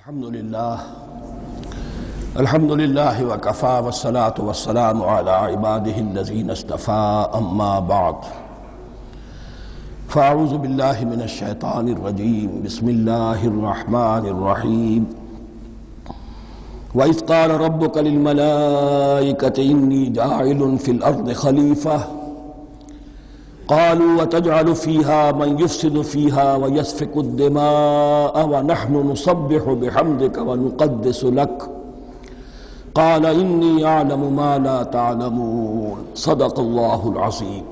الحمد لله وكفى والصلاة والسلام على عباده الذين اصطفى أما بعد فأعوذ بالله من الشيطان الرجيم بسم الله الرحمن الرحيم وإذ قال ربك للملائكة إني جاعل في الأرض خليفة قالوا وتجعل فيها من يفسد فيها ويسفك الدماء ونحن نسبح بحمدك ونقدس لك قال إني أعلم ما لا تعلمون صدق الله العظيم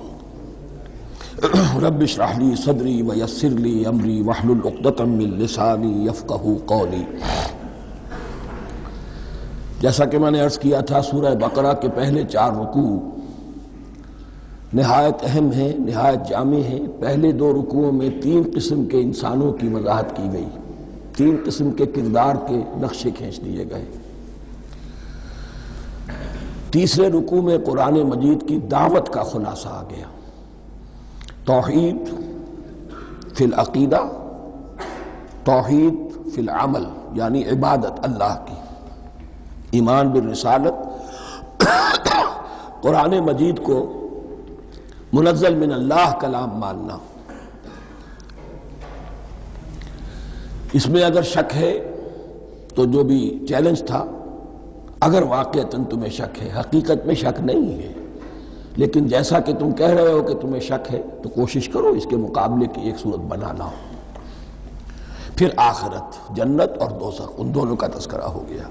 رب اشرح لي صدري ويسر لي أمري واحلل عقدة من لساني يفقهوا قولي۔ جیسا کہ میں نے عرض کیا تھا، سورہ بقرہ کے پہلے 4 رکوع نہایت اہم ہیں، نہایت جامع ہیں۔ پہلے 2 رکوعوں میں 3 قسم کے انسانوں کی وضاحت کی گئی، 3 قسم کے کردار کے نقشے کھینچ دیے گئے۔ تیسرے رکوع میں قرآن مجید کی دعوت کا خلاصہ آ گیا، توحید فی العقیدہ، توحید فی العمل، یعنی عبادت اللہ کی، ایمان بالرسالت، قرآن مجید کو منزل من اللہ کلام ماننا۔ اس میں اگر شک ہے تو جو بھی چیلنج تھا، اگر واقعتاً تمہیں شک ہے، حقیقت میں شک نہیں ہے، لیکن جیسا کہ تم کہہ رہے ہو کہ تمہیں شک ہے تو کوشش کرو اس کے مقابلے کی ایک صورت بنانا ہو۔ پھر آخرت، جنت اور دوزخ، ان دونوں کا تذکرہ ہو گیا۔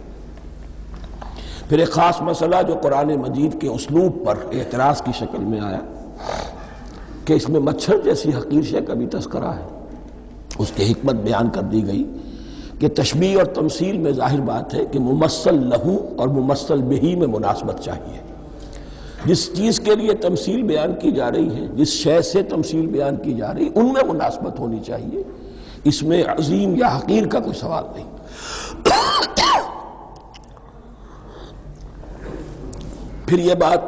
پھر ایک خاص مسئلہ جو قرآن مجید کے اسلوب پر اعتراض کی شکل میں آیا کہ اس میں مچھر جیسی حقیر شے کا بھی تذکرہ ہے، اس کی حکمت بیان کر دی گئی کہ تشبیہ اور تمثیل میں ظاہر بات ہے کہ ممثل لہو اور ممثل بہی میں مناسبت چاہیے۔ جس چیز کے لیے تمثیل بیان کی جا رہی ہے، جس شے سے تمثیل بیان کی جا رہی ہے، ان میں مناسبت ہونی چاہیے، اس میں عظیم یا حقیر کا کوئی سوال نہیں۔ پھر یہ بات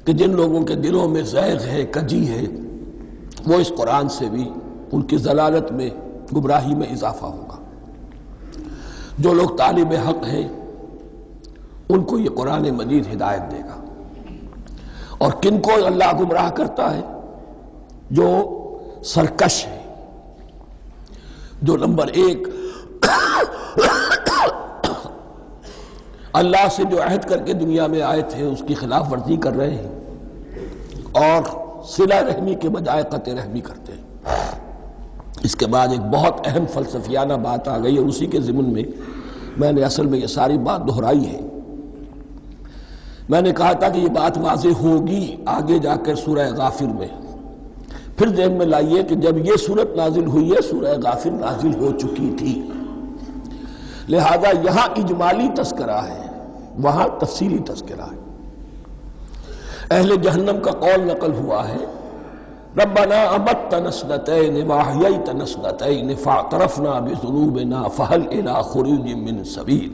کہ جن لوگوں کے دلوں میں زیغ ہے، کجی ہے، وہ اس قرآن سے بھی ان کی ضلالت میں، گمراہی میں اضافہ ہوگا۔ جو لوگ طالب حق ہیں ان کو یہ قرآن مجید ہدایت دے گا۔ اور کن کو اللہ گمراہ کرتا ہے؟ جو سرکش ہے، جو نمبر 1 اللہ سے جو عہد کر کے دنیا میں آئے تھے اس کی خلاف ورزی کر رہے ہیں اور صلہ رحمی کے بجائے قطع رحمی کرتے ہیں۔ اس کے بعد ایک بہت اہم فلسفیانہ بات آ گئی اور اسی کے ضمن میں میں نے اصل میں یہ ساری بات دہرائی ہے۔ میں نے کہا تھا کہ یہ بات واضح ہوگی آگے جا کر سورہ غافر میں۔ پھر ذہن میں لائیے کہ جب یہ صورت نازل ہوئی ہے، سورہ غافر نازل ہو چکی تھی، لہذا یہاں اجمالی تذکرہ ہے، وہاں تفصیلی تذکرہ ہے۔ اہل جہنم کا قول نقل ہوا ہے، ربنا امتنا اثنتین واحییتنا اثنتین فاعترفنا بذنوبنا فہل الی خروج من سبیل۔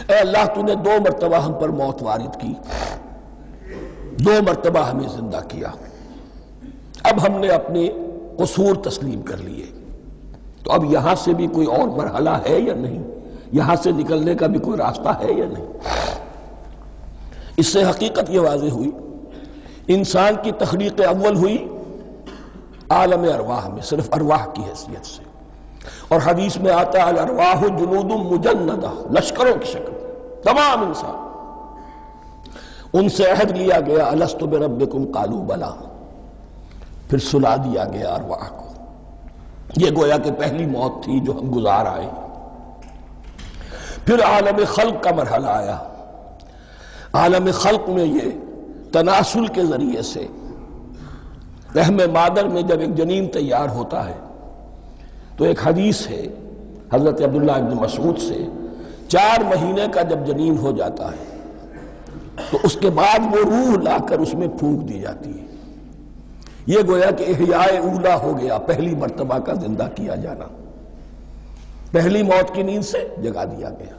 اے اللہ، تو نے 2 مرتبہ ہم پر موت وارد کی، 2 مرتبہ ہمیں زندہ کیا، اب ہم نے اپنے قصور تسلیم کر لیے، تو اب یہاں سے بھی کوئی اور مرحلہ ہے یا نہیں؟ یہاں سے نکلنے کا بھی کوئی راستہ ہے یا نہیں؟ اس سے حقیقت یہ واضح ہوئی، انسان کی تخلیق اول ہوئی عالم ارواح میں، صرف ارواح کی حیثیت سے، اور حدیث میں آتا ہے الارواح جنود مجندہ، لشکروں کی شکل، تمام انسان۔ ان سے عہد لیا گیا الست بربکم قالوا بلی، پھر سلا دیا گیا ارواح کو۔ یہ گویا کہ پہلی موت تھی جو ہم گزار آئے۔ پھر عالم خلق کا مرحلہ آیا۔ عالم خلق میں یہ تناسل کے ذریعے سے رحم مادر میں جب ایک جنین تیار ہوتا ہے تو ایک حدیث ہے حضرت عبداللہ ابن مسعود سے، 4 مہینے کا جب جنین ہو جاتا ہے تو اس کے بعد وہ روح لا کر اس میں پھونک دی جاتی ہے۔ یہ گویا کہ احیاء اولا ہو گیا، پہلی مرتبہ کا زندہ کیا جانا، پہلی موت کی نیند سے جگا دیا گیا۔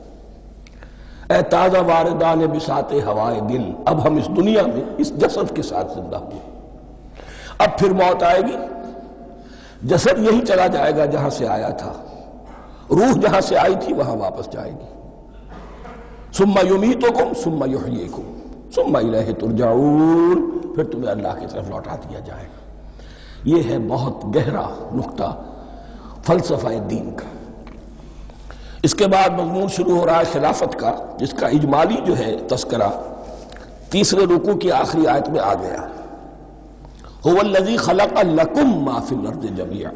اے تازہ واردان بساط ہوائے دل، اب ہم اس دنیا میں اس جسد کے ساتھ زندہ ہوئے، اب پھر موت آئے گی، جسد یہی چلا جائے گا جہاں سے آیا تھا، روح جہاں سے آئی تھی وہاں واپس جائے گی. ثم یمیتکم ثم یحییکم ثم الیہ ترجعون، پھر تمہیں اللہ کی طرف لوٹا دیا جائے گا. یہ ہے بہت گہرا نقطہ فلسفہ دین کا. اس کے بعد مضمون شروع ہو رہا ہے خلافت کا، جس کا اجمالی جو ہے تذکرہ تیسرے رکوع کی آخری آیت میں آ گیا. هو الذی خلق لکم ما فی الارض جمیعا،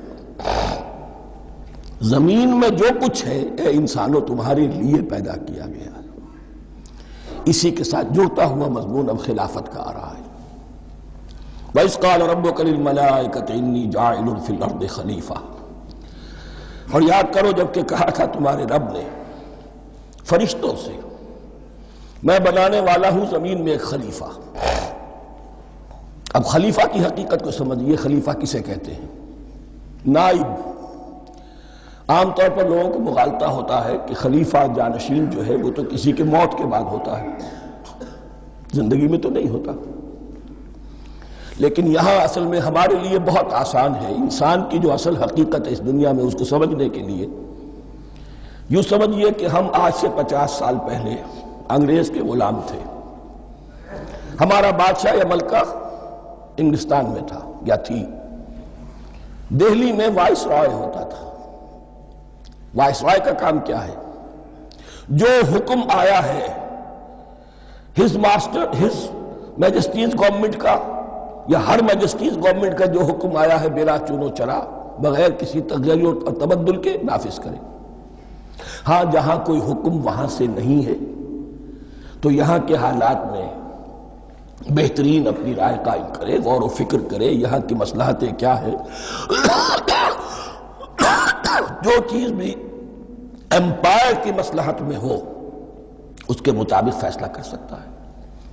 زمین میں جو کچھ ہے اے انسانوں تمہارے لیے پیدا کیا گیا. اسی کے ساتھ جڑتا ہوا مضمون اب خلافت کا آ رہا ہے. وَإِذْ قَالَ رَبُّكَ لِلْمَلَائِكَةِ إِنِّي جَاعِلٌ فِي الْأَرْضِ خَلِيفَةً، اور یاد کرو جب کہ کہا تھا تمہارے رب نے فرشتوں سے میں بنانے والا ہوں زمین میں ایک خلیفہ. اب خلیفہ کی حقیقت کو سمجھیے. خلیفہ کسے کہتے ہیں؟ نائب. عام طور پر لوگوں کو مغالطہ ہوتا ہے کہ خلیفہ جانشین جو ہے وہ تو کسی کے موت کے بعد ہوتا ہے، زندگی میں تو نہیں ہوتا. لیکن یہاں اصل میں ہمارے لیے بہت آسان ہے. انسان کی جو اصل حقیقت ہے اس دنیا میں اس کو سمجھنے کے لیے یوں سمجھیے کہ ہم آج سے 50 سال پہلے انگریز کے غلام تھے. ہمارا بادشاہ یا ملکہ انگلستان میں تھا یا تھی. دہلی میں وائس رائے ہوتا تھا. وائس رائے کا کام کیا ہے؟ جو حکم آیا ہے ہز میجسٹیز گورنمنٹ کا یا ہر میجسٹیز گورنمنٹ کا جو حکم آیا ہے بلا چون و چرا بغیر کسی تغیر اور تبدل کے نافذ کرے. ہاں جہاں کوئی حکم وہاں سے نہیں ہے تو یہاں کے حالات میں بہترین اپنی رائے قائم کرے، غور و فکر کرے یہاں کی مصلحتیں کیا ہے. جو چیز بھی امپائر کی مصلحت میں ہو اس کے مطابق فیصلہ کر سکتا ہے.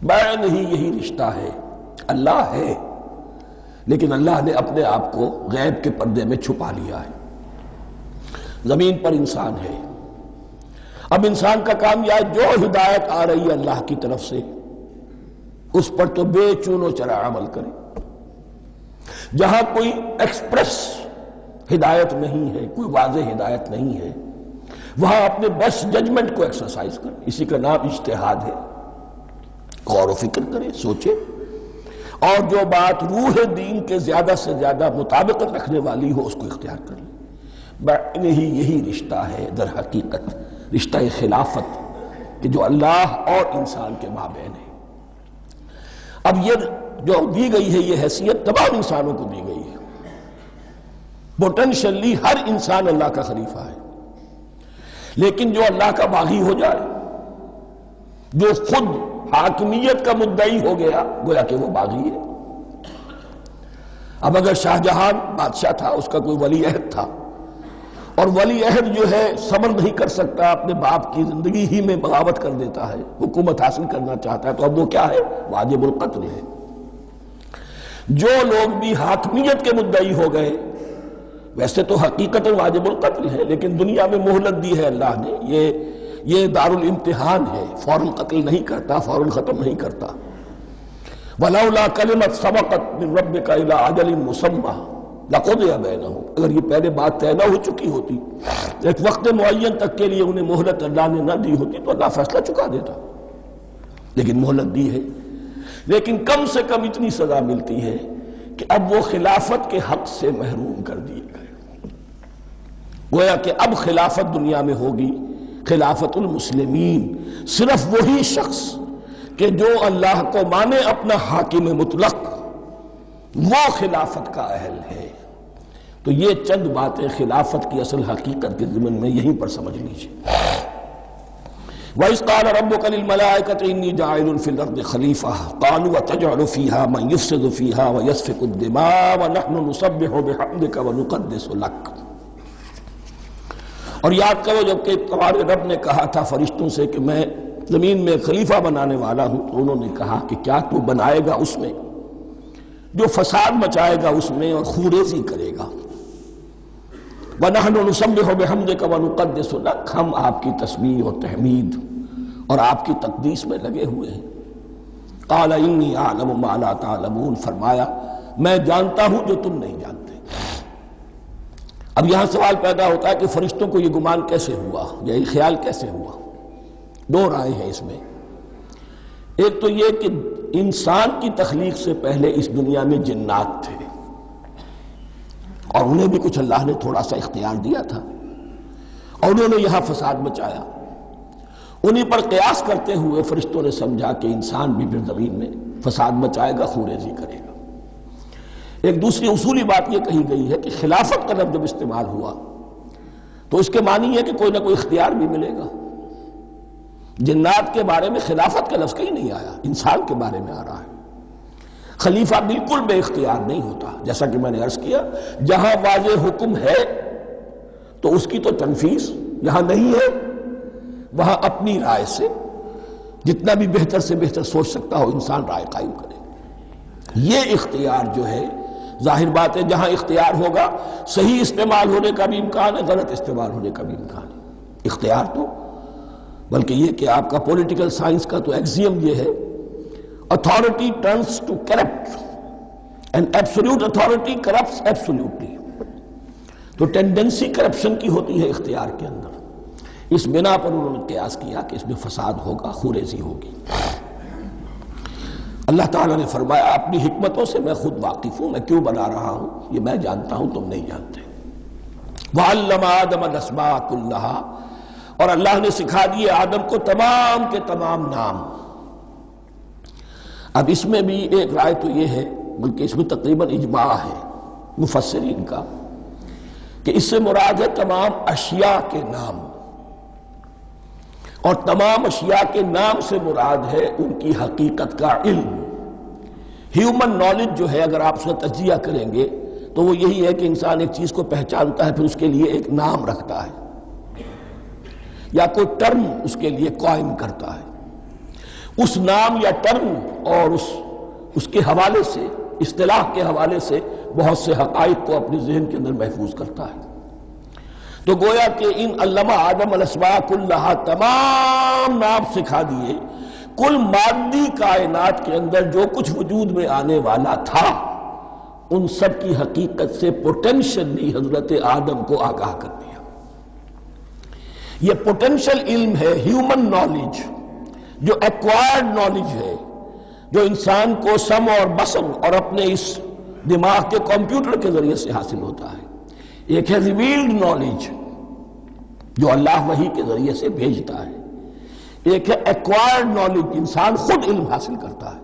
بین ہی یہی رشتہ ہے. اللہ ہے لیکن اللہ نے اپنے آپ کو غیب کے پردے میں چھپا لیا ہے. زمین پر انسان ہے. اب انسان کا کام یہ ہے جو ہدایت آ رہی ہے اللہ کی طرف سے اس پر تو بے چون و چرا عمل کرے. جہاں کوئی ایکسپریس ہدایت نہیں ہے، کوئی واضح ہدایت نہیں ہے، وہاں اپنے بس ججمنٹ کو ایکسرسائز کرے. اسی کا نام اجتہاد ہے. غور و فکر کرے، سوچے، اور جو بات روح دین کے زیادہ سے زیادہ مطابقت رکھنے والی ہو اس کو اختیار کر لے. بین ہی یہی رشتہ ہے در حقیقت رشتہ خلافت کہ جو اللہ اور انسان کے مابین ہے. اب یہ جو دی گئی ہے یہ حیثیت تمام انسانوں کو دی گئی ہے. پوٹینشلی ہر انسان اللہ کا خلیفہ ہے. لیکن جو اللہ کا باغی ہو جائے، جو خود حاکمیت کا مدعی ہو گیا گویا کہ وہ باغی ہے. اب اگر شاہجہان بادشاہ تھا، اس کا کوئی ولی عہد تھا، اور ولی عہد جو ہے صبر نہیں کر سکتا، اپنے باپ کی زندگی ہی میں بغاوت کر دیتا ہے، حکومت حاصل کرنا چاہتا ہے، تو اب وہ کیا ہے؟ واجب القتل ہے. جو لوگ بھی حاکمیت کے مدعی ہو گئے ویسے تو حقیقت واجب القتل ہے، لیکن دنیا میں مہلت دی ہے اللہ نے. یہ دار الامتحان ہے. فوراً قتل نہیں کرتا، فوراً ختم نہیں کرتا. وَلَوْلَا كَلِمَةٌ سَبَقَتْ مِنْ رَبِّكَ إِلَىٰ أَجَلٍ مُّسَمًّى لَقُضِيَ بَيْنَهُمْ. اگر یہ پہلے بات طے نہ ہو چکی ہوتی، ایک وقت معین تک کے لیے انہیں مہلت اللہ نے نہ دی ہوتی تو اللہ فیصلہ چکا دیتا. لیکن مہلت دی ہے. لیکن کم سے کم اتنی سزا ملتی ہے کہ اب وہ خلافت کے حق سے محروم کر دیے گئے. گویا کہ اب خلافت دنیا میں ہوگی خلافت المسلمین. صرف وہی شخص کہ جو اللہ کو مانے اپنا حاکم مطلق وہ خلافت کا اہل ہے. تو یہ چند باتیں خلافت کی اصل حقیقت کے ضمن میں یہیں پر سمجھ لیجیے. وَإِذْ قَالَ رَبُّكَ لِلْمَلَائِكَةِ إِنِّي جَاعِلٌ فِي الْأَرْضِ خَلِيفَةً قَالُوا وَتَجْعَلُ فِيهَا مَن يُفْسِدُ فِيهَا وَيَسْفِكُ الدِّمَاءَ وَنَحْنُ نُسَبِّحُ بِحَمْدِكَ وَنُقَدِّسُ لَكَ. اور یاد کرو جب کہ تمہارے رب نے کہا تھا فرشتوں سے کہ میں زمین میں خلیفہ بنانے والا ہوں، تو انہوں نے کہا کہ کیا تو بنائے گا اس میں جو فساد مچائے گا اس میں اور خوریزی کرے گا. وَنَحْنُ نُسَبِّحُ بِحَمْدِكَ وَنُقَدِّسُ لَكَ. ہم آپ کی تسبیح اور تحمید اور آپ کی تقدیس میں لگے ہوئے ہیں. قَالَ إِنِّي أَعْلَمُ مَا لَا تَعْلَمُونَ. فرمایا میں جانتا ہوں جو تم نہیں جانتے. اب یہاں سوال پیدا ہوتا ہے کہ فرشتوں کو یہ گمان کیسے ہوا یا یہ خیال کیسے ہوا؟ دو رائے ہیں اس میں۔ ایک تو یہ کہ انسان کی تخلیق سے پہلے اس دنیا میں جنات تھے اور انہیں بھی کچھ اللہ نے تھوڑا سا اختیار دیا تھا اور انہوں نے یہاں فساد مچایا۔ انہی پر قیاس کرتے ہوئے فرشتوں نے سمجھا کہ انسان بھی پھر زمین میں فساد مچائے گا، خوریزی کرے گا۔ ایک دوسری اصولی بات یہ کہی گئی ہے کہ خلافت کا لفظ جب استعمال ہوا تو اس کے معنی ہے کہ کوئی نہ کوئی اختیار بھی ملے گا۔ جنات کے بارے میں خلافت کا لفظ کہیں نہیں آیا، انسان کے بارے میں آ رہا ہے۔ خلیفہ بالکل بے اختیار نہیں ہوتا، جیسا کہ میں نے عرض کیا، جہاں واضح حکم ہے تو اس کی تو تنفیذ، جہاں نہیں ہے وہاں اپنی رائے سے جتنا بھی بہتر سے بہتر سوچ سکتا ہو انسان رائے قائم کرے۔ یہ اختیار جو ہے، ظاہر بات ہے جہاں اختیار ہوگا صحیح استعمال ہونے کا بھی امکان ہے، غلط استعمال ہونے کا بھی امکان ہے۔ اختیار تو بلکہ یہ کہ آپ کا پولیٹیکل سائنس کا تو ایکسیم یہ ہے، authority turns to corrupt and absolute authority corrupts absolutely۔ تو ٹینڈنسی کرپشن کی ہوتی ہے اختیار کے اندر۔ اس بنا پر انہوں نے قیاس کیا کہ اس میں فساد ہوگا، خوریزی ہوگی۔ اللہ تعالیٰ نے فرمایا اپنی حکمتوں سے میں خود واقف ہوں، میں کیوں بنا رہا ہوں یہ میں جانتا ہوں، تم نہیں جانتے۔ وَعَلَّمَ آدَمَ الْأَسْمَاءَ كُلَّهَا، اور اللہ نے سکھا دیے آدم کو تمام کے تمام نام۔ اب اس میں بھی ایک رائے تو یہ ہے، بلکہ اس میں تقریباً اجماع ہے مفسرین کا، کہ اس سے مراد ہے تمام اشیاء کے نام، اور تمام اشیاء کے نام سے مراد ہے ان کی حقیقت کا علم۔ ہیومن نالج جو ہے، اگر آپ اس کا تجزیہ کریں گے تو وہ یہی ہے کہ انسان ایک چیز کو پہچانتا ہے، پھر اس کے لیے ایک نام رکھتا ہے یا کوئی ٹرم اس کے لیے قائم کرتا ہے۔ اس نام یا ٹرم اور اس کے حوالے سے، اصطلاح کے حوالے سے بہت سے حقائق کو اپنے ذہن کے اندر محفوظ کرتا ہے۔ تو گویا کہ ان علمہ آدم الاسماء کلہا، تمام نام سکھا دیے کل مادی کائنات کے اندر جو کچھ وجود میں آنے والا تھا، ان سب کی حقیقت سے پوٹینشلی حضرت آدم کو آگاہ کر دیا۔ یہ پوٹینشل علم ہے، ہیومن نالج، جو ایکوائرڈ نالج ہے، جو انسان کو سم اور بسم اور اپنے اس دماغ کے کمپیوٹر کے ذریعے سے حاصل ہوتا ہے۔ ایک ہے ریویلڈ نالج جو اللہ وحی کے ذریعے سے بھیجتا ہے، ایک ہے ایکوائرڈ نالج، انسان خود علم حاصل کرتا ہے۔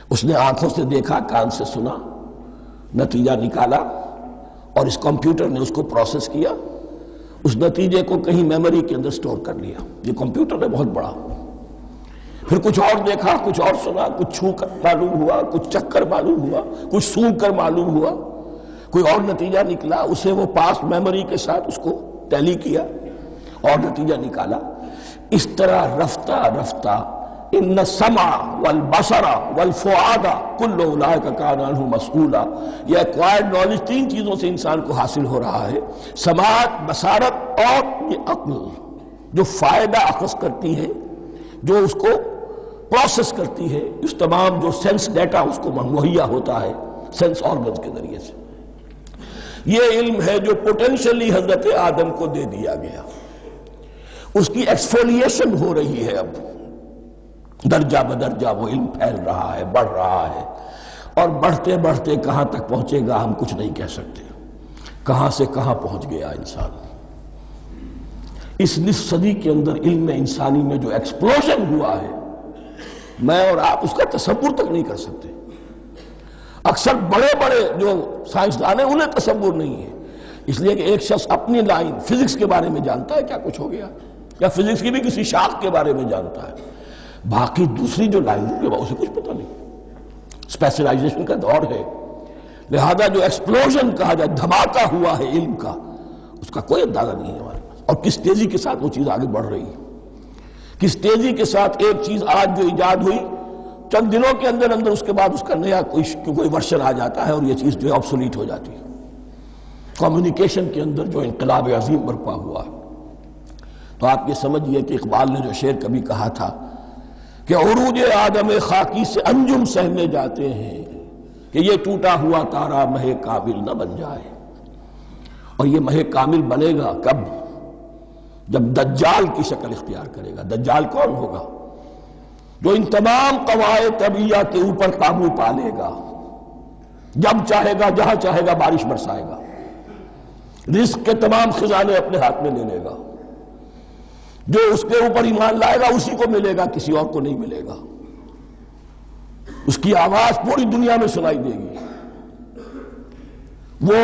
اس نے آنکھوں سے دیکھا، کان سے سنا، نتیجہ نکالا، اور اس کمپیوٹر نے اس کو پروسیس کیا، اس نتیجے کو کہیں میموری کے اندر سٹور کر لیا۔ یہ کمپیوٹر ہے بہت بڑا۔ پھر کچھ اور دیکھا، کچھ اور سنا، کچھ چھو کر معلوم ہوا، کچھ چکھ کر معلوم ہوا، کچھ سونگھ کر معلوم ہوا، کوئی اور نتیجہ نکلا، اسے وہ پاس میموری کے ساتھ اس کو ٹیلی کیا اور نتیجہ نکالا۔ اس طرح رفتہ رفتہ ان السمع والبصر والفؤاد کل اولئک کان عنہ مسئولا، یہ ایکوائرڈ نالج تین چیزوں سے انسان کو حاصل ہو رہا ہے، سماعت، بصارت اور یہ عقل، جو فائدہ اخذ کرتی ہے، جو اس کو پروسیس کرتی ہے، اس تمام جو سینس ڈیٹا اس کو مہیا ہوتا ہے سینس آرگنز کے ذریعے سے۔ یہ علم ہے جو پوٹینشلی حضرت آدم کو دے دیا گیا۔ اس کی ایکسفولیشن ہو رہی ہے، اب درجہ بدرجہ وہ علم پھیل رہا ہے، بڑھ رہا ہے، اور بڑھتے بڑھتے کہاں تک پہنچے گا ہم کچھ نہیں کہہ سکتے۔ کہاں سے کہاں پہنچ گیا انسان۔ اس نصف صدی کے اندر علم انسانی میں جو ایکسپلوژن ہوا ہے، میں اور آپ اس کا تصور تک نہیں کر سکتے۔ اکثر بڑے بڑے جو سائنسدان ہیں انہیں تصور نہیں ہے، اس لیے کہ ایک شخص اپنی لائن فزکس کے بارے میں جانتا ہے کیا کچھ ہو گیا، یا فزکس کی بھی کسی شاخ کے بارے میں جانتا ہے، باقی دوسری جو لائن ہے اسے کچھ پتہ نہیں۔ اسپیشلائزیشن کا دور ہے، لہذا جو ایکسپلوژن کہا جائے، دھماکہ ہوا ہے علم کا، اس کا کوئی اندازہ نہیں ہے ہمارے پاس، اور کس تیزی کے ساتھ وہ چیز آگے بڑھ رہی ہے، کس تیزی کے ساتھ ایک چیز آج جو ایجاد ہوئی چند دنوں کے اندر اندر اس کے بعد اس کا نیا کوئی ورشن آ جاتا ہے اور یہ چیز جو ہے آبسولیٹ ہو جاتی ہے۔ کمیونیکیشن کے اندر جو انقلاب عظیم برپا ہوا، تو آپ یہ سمجھئے کہ اقبال نے جو شعر کبھی کہا تھا کہ عروج آدم خاکی سے انجم سہنے جاتے ہیں کہ یہ ٹوٹا ہوا تارا مہ کابل نہ بن جائے۔ اور یہ مہ کامل بنے گا کب؟ جب دجال کی شکل اختیار کرے گا۔ دجال کون ہوگا؟ جو ان تمام قواعد طبیعہ کے اوپر قابو پا لے گا، جب چاہے گا جہاں چاہے گا بارش برسائے گا، رزق کے تمام خزانے اپنے ہاتھ میں لے لے گا، جو اس کے اوپر ایمان لائے گا اسی کو ملے گا، کسی اور کو نہیں ملے گا، اس کی آواز پوری دنیا میں سنائی دے گی، وہ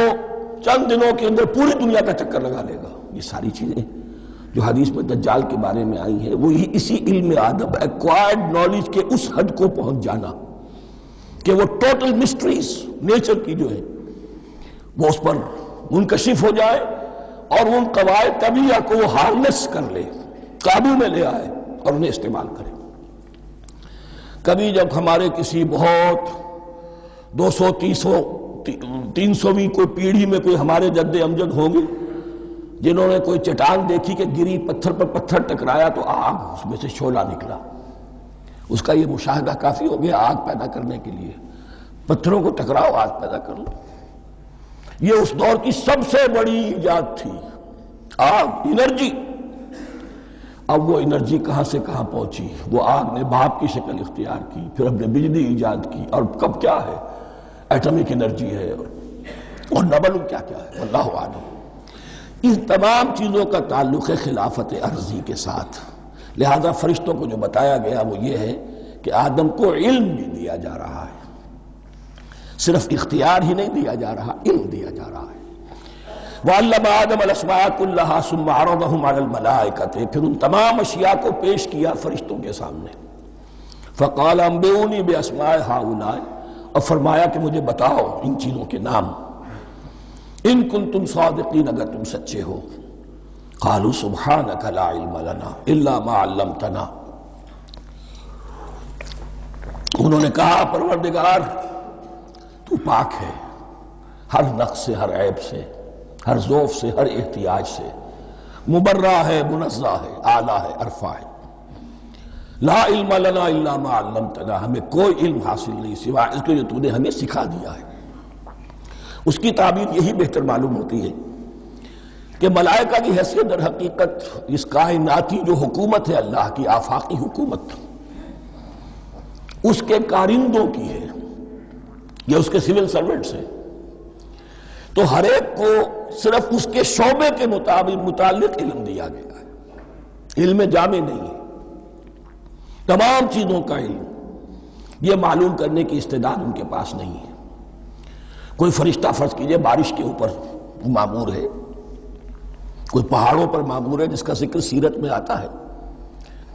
چند دنوں کے اندر پوری دنیا کا چکر لگا لے گا۔ یہ ساری چیزیں جو حدیث میں دجال کے بارے میں آئی ہیں وہ اسی علم آدم ایکوائرڈ نالج کے اس حد کو پہنچ جانا کہ وہ ٹوٹل مسٹریز نیچر کی جو ہے وہ اس پر منکشف ہو جائے اور ان قواعد طبیعہ کو وہ ہارنس کر لے، قابو میں لے آئے اور انہیں استعمال کرے۔ کبھی جب ہمارے کسی بہت 200-300ویں کوئی پیڑھی میں کوئی ہمارے جد امجد ہوں گے جنہوں نے کوئی چٹان دیکھی کہ گری، پتھر پر پتھر ٹکرایا تو آگ اس میں سے شعلہ نکلا، اس کا یہ مشاہدہ کافی ہو گیا آگ پیدا کرنے کے لیے۔ پتھروں کو ٹکراؤ آگ پیدا کر لو۔ یہ اس دور کی سب سے بڑی ایجاد تھی، آگ، انرجی۔ اب وہ انرجی کہاں سے کہاں پہنچی؟ وہ آگ نے بھاپ کی شکل اختیار کی، پھر ہم نے بجلی ایجاد کی، اور کب کیا ہے؟ ایٹمک انرجی ہے، اور نہ معلوم کیا کیا ہے، واللہ اعلم۔ ان تمام چیزوں کا تعلق ہے خلافت ارضی کے ساتھ۔ لہذا فرشتوں کو جو بتایا گیا وہ یہ ہے کہ آدم کو علم بھی دیا جا رہا ہے، صرف اختیار ہی نہیں دیا جا رہا، علم دیا جا رہا ہے۔ وَعَلَّمَ آدَمَ الْأَسْمَاءَ كُلَّهَا ثُمَّ عَرَضَهُمْ عَلَى الْمَلَائِكَةِ، پھر ان تمام اشیاء کو پیش کیا فرشتوں کے سامنے۔ فَقَالَ أَنبِئُونِي بِأَسْمَاءِ هَؤُلَاءِ، اور فرمایا کہ مجھے بتاؤ ان چیزوں کے نام، ان کنتم صادقین، اگر تم سچے ہو۔ قالوا سبحانک لا علم لنا الا ما علمتنا، انہوں نے کہا پروردگار تو پاک ہے ہر نقص سے، ہر عیب سے، ہر ضعف سے، ہر احتیاج سے، مبرہ ہے، منزہ ہے، اعلیٰ ہے، ارفع ہے۔ لا علم لنا الا ما علمتنا، ہمیں کوئی علم حاصل نہیں سوائے اس کے جو تو نے ہمیں سکھا دیا ہے۔ اس کی تعبیر یہی بہتر معلوم ہوتی ہے کہ ملائکہ کی حیثیت در حقیقت اس کائناتی جو حکومت ہے اللہ کی، آفاقی حکومت، اس کے کارندوں کی ہے، یہ اس کے سول سرونٹس ہیں، تو ہر ایک کو صرف اس کے شعبے کے متعلق علم دیا گیا ہے، علم جامع نہیں ہے، تمام چیزوں کا علم یہ معلوم کرنے کی استعداد ان کے پاس نہیں ہے۔ کوئی فرشتہ فرض کیجئے بارش کے اوپر مامور ہے، کوئی پہاڑوں پر مامور ہے، جس کا ذکر سیرت میں آتا ہے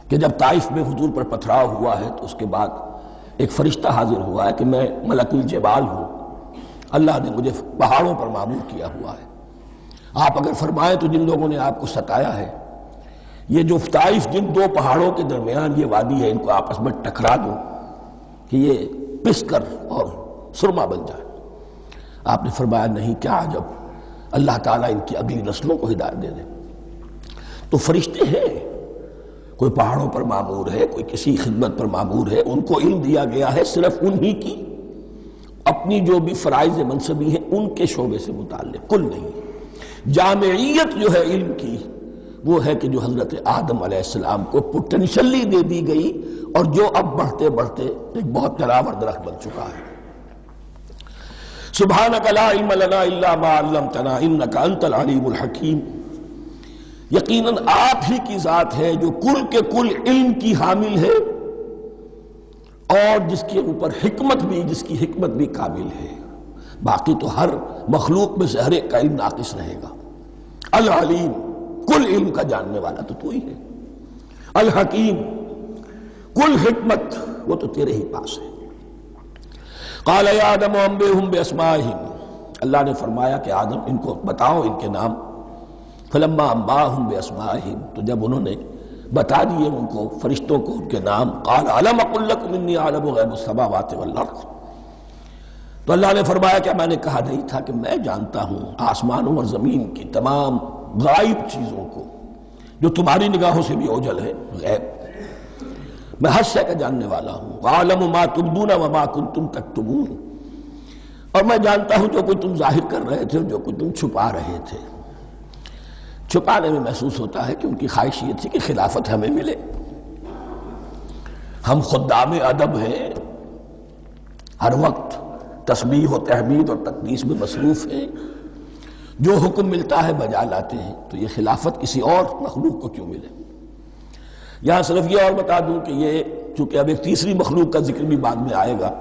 کہ جب طائف میں حضور پر پتھراؤ ہوا ہے تو اس کے بعد ایک فرشتہ حاضر ہوا ہے کہ میں ملک الجبال ہوں، اللہ نے مجھے پہاڑوں پر مامور کیا ہوا ہے، آپ اگر فرمائیں تو جن لوگوں نے آپ کو ستایا ہے، یہ جو طائف جن دو پہاڑوں کے درمیان یہ وادی ہے، ان کو آپس میں ٹکرا دو کہ یہ پس کر اور سرما بن جائے۔ آپ نے فرمایا نہیں، کیا عجب، اللہ تعالیٰ ان کی اگلی نسلوں کو ہدایت دے دے۔ تو فرشتے ہیں، کوئی پہاڑوں پر مامور ہے، کوئی کسی خدمت پر مامور ہے، ان کو علم دیا گیا ہے صرف انہی کی اپنی جو بھی فرائض منصبی ہیں ان کے شعبے سے متعلق، کل نہیں۔ جامعیت جو ہے علم کی وہ ہے کہ جو حضرت آدم علیہ السلام کو پوٹینشلی دے دی گئی اور جو اب بڑھتے بڑھتے ایک بہت تراور درخت بن چکا ہے۔ سبحانک لا علم لنا الا ما علمتنا انک انت العلیم الحکیم، یقیناً آپ ہی کی ذات ہے جو کل کے کل علم کی حامل ہے اور جس کے اوپر حکمت بھی، جس کی حکمت بھی کامل ہے، باقی تو ہر مخلوق میں سے ہر ایک کا علم ناقص رہے گا۔ العلیم، کل علم کا جاننے والا تو ہی ہے، الحکیم، کل حکمت وہ تو تیرے ہی پاس ہے۔ قال یا آدم انبئہم باسمائہم، اللہ نے فرمایا کہ آدم ان کو بتاؤ ان کے نام۔ فلما انباہم باسمائہم، تو جب انہوں نے بتا دیے ان کو، فرشتوں کو، ان کے نام، قال الم اقل لکم انی اعلم غیب السماوات والارض، تو اللہ نے فرمایا کہ میں نے کہا نہیں تھا کہ میں جانتا ہوں آسمانوں اور زمین کی تمام غائب چیزوں کو جو تمہاری نگاہوں سے بھی اوجھل ہے، غیب، میں ہر شے کا جاننے والا ہوں۔ وَأَعْلَمُ مَا تُبْدُونَ وَمَا كُنْتُمْ تَكْتُمُونَ، اور میں جانتا ہوں جو کچھ تم ظاہر کر رہے تھے اور جو کچھ تم چھپا رہے تھے، چھپانے میں محسوس ہوتا ہے کہ ان کی خواہش یہ تھی کہ خلافت ہمیں ملے۔ ہم خدام ادب ہیں، ہر وقت تسبیح و تحمید اور تقدیس میں مصروف ہیں، جو حکم ملتا ہے بجا لاتے ہیں، تو یہ خلافت کسی اور مخلوق کو کیوں ملے؟ یہاں صرف یہ اور بتا دوں کہ یہ چونکہ اب ایک تیسری مخلوق کا ذکر بھی بعد میں آئے گا،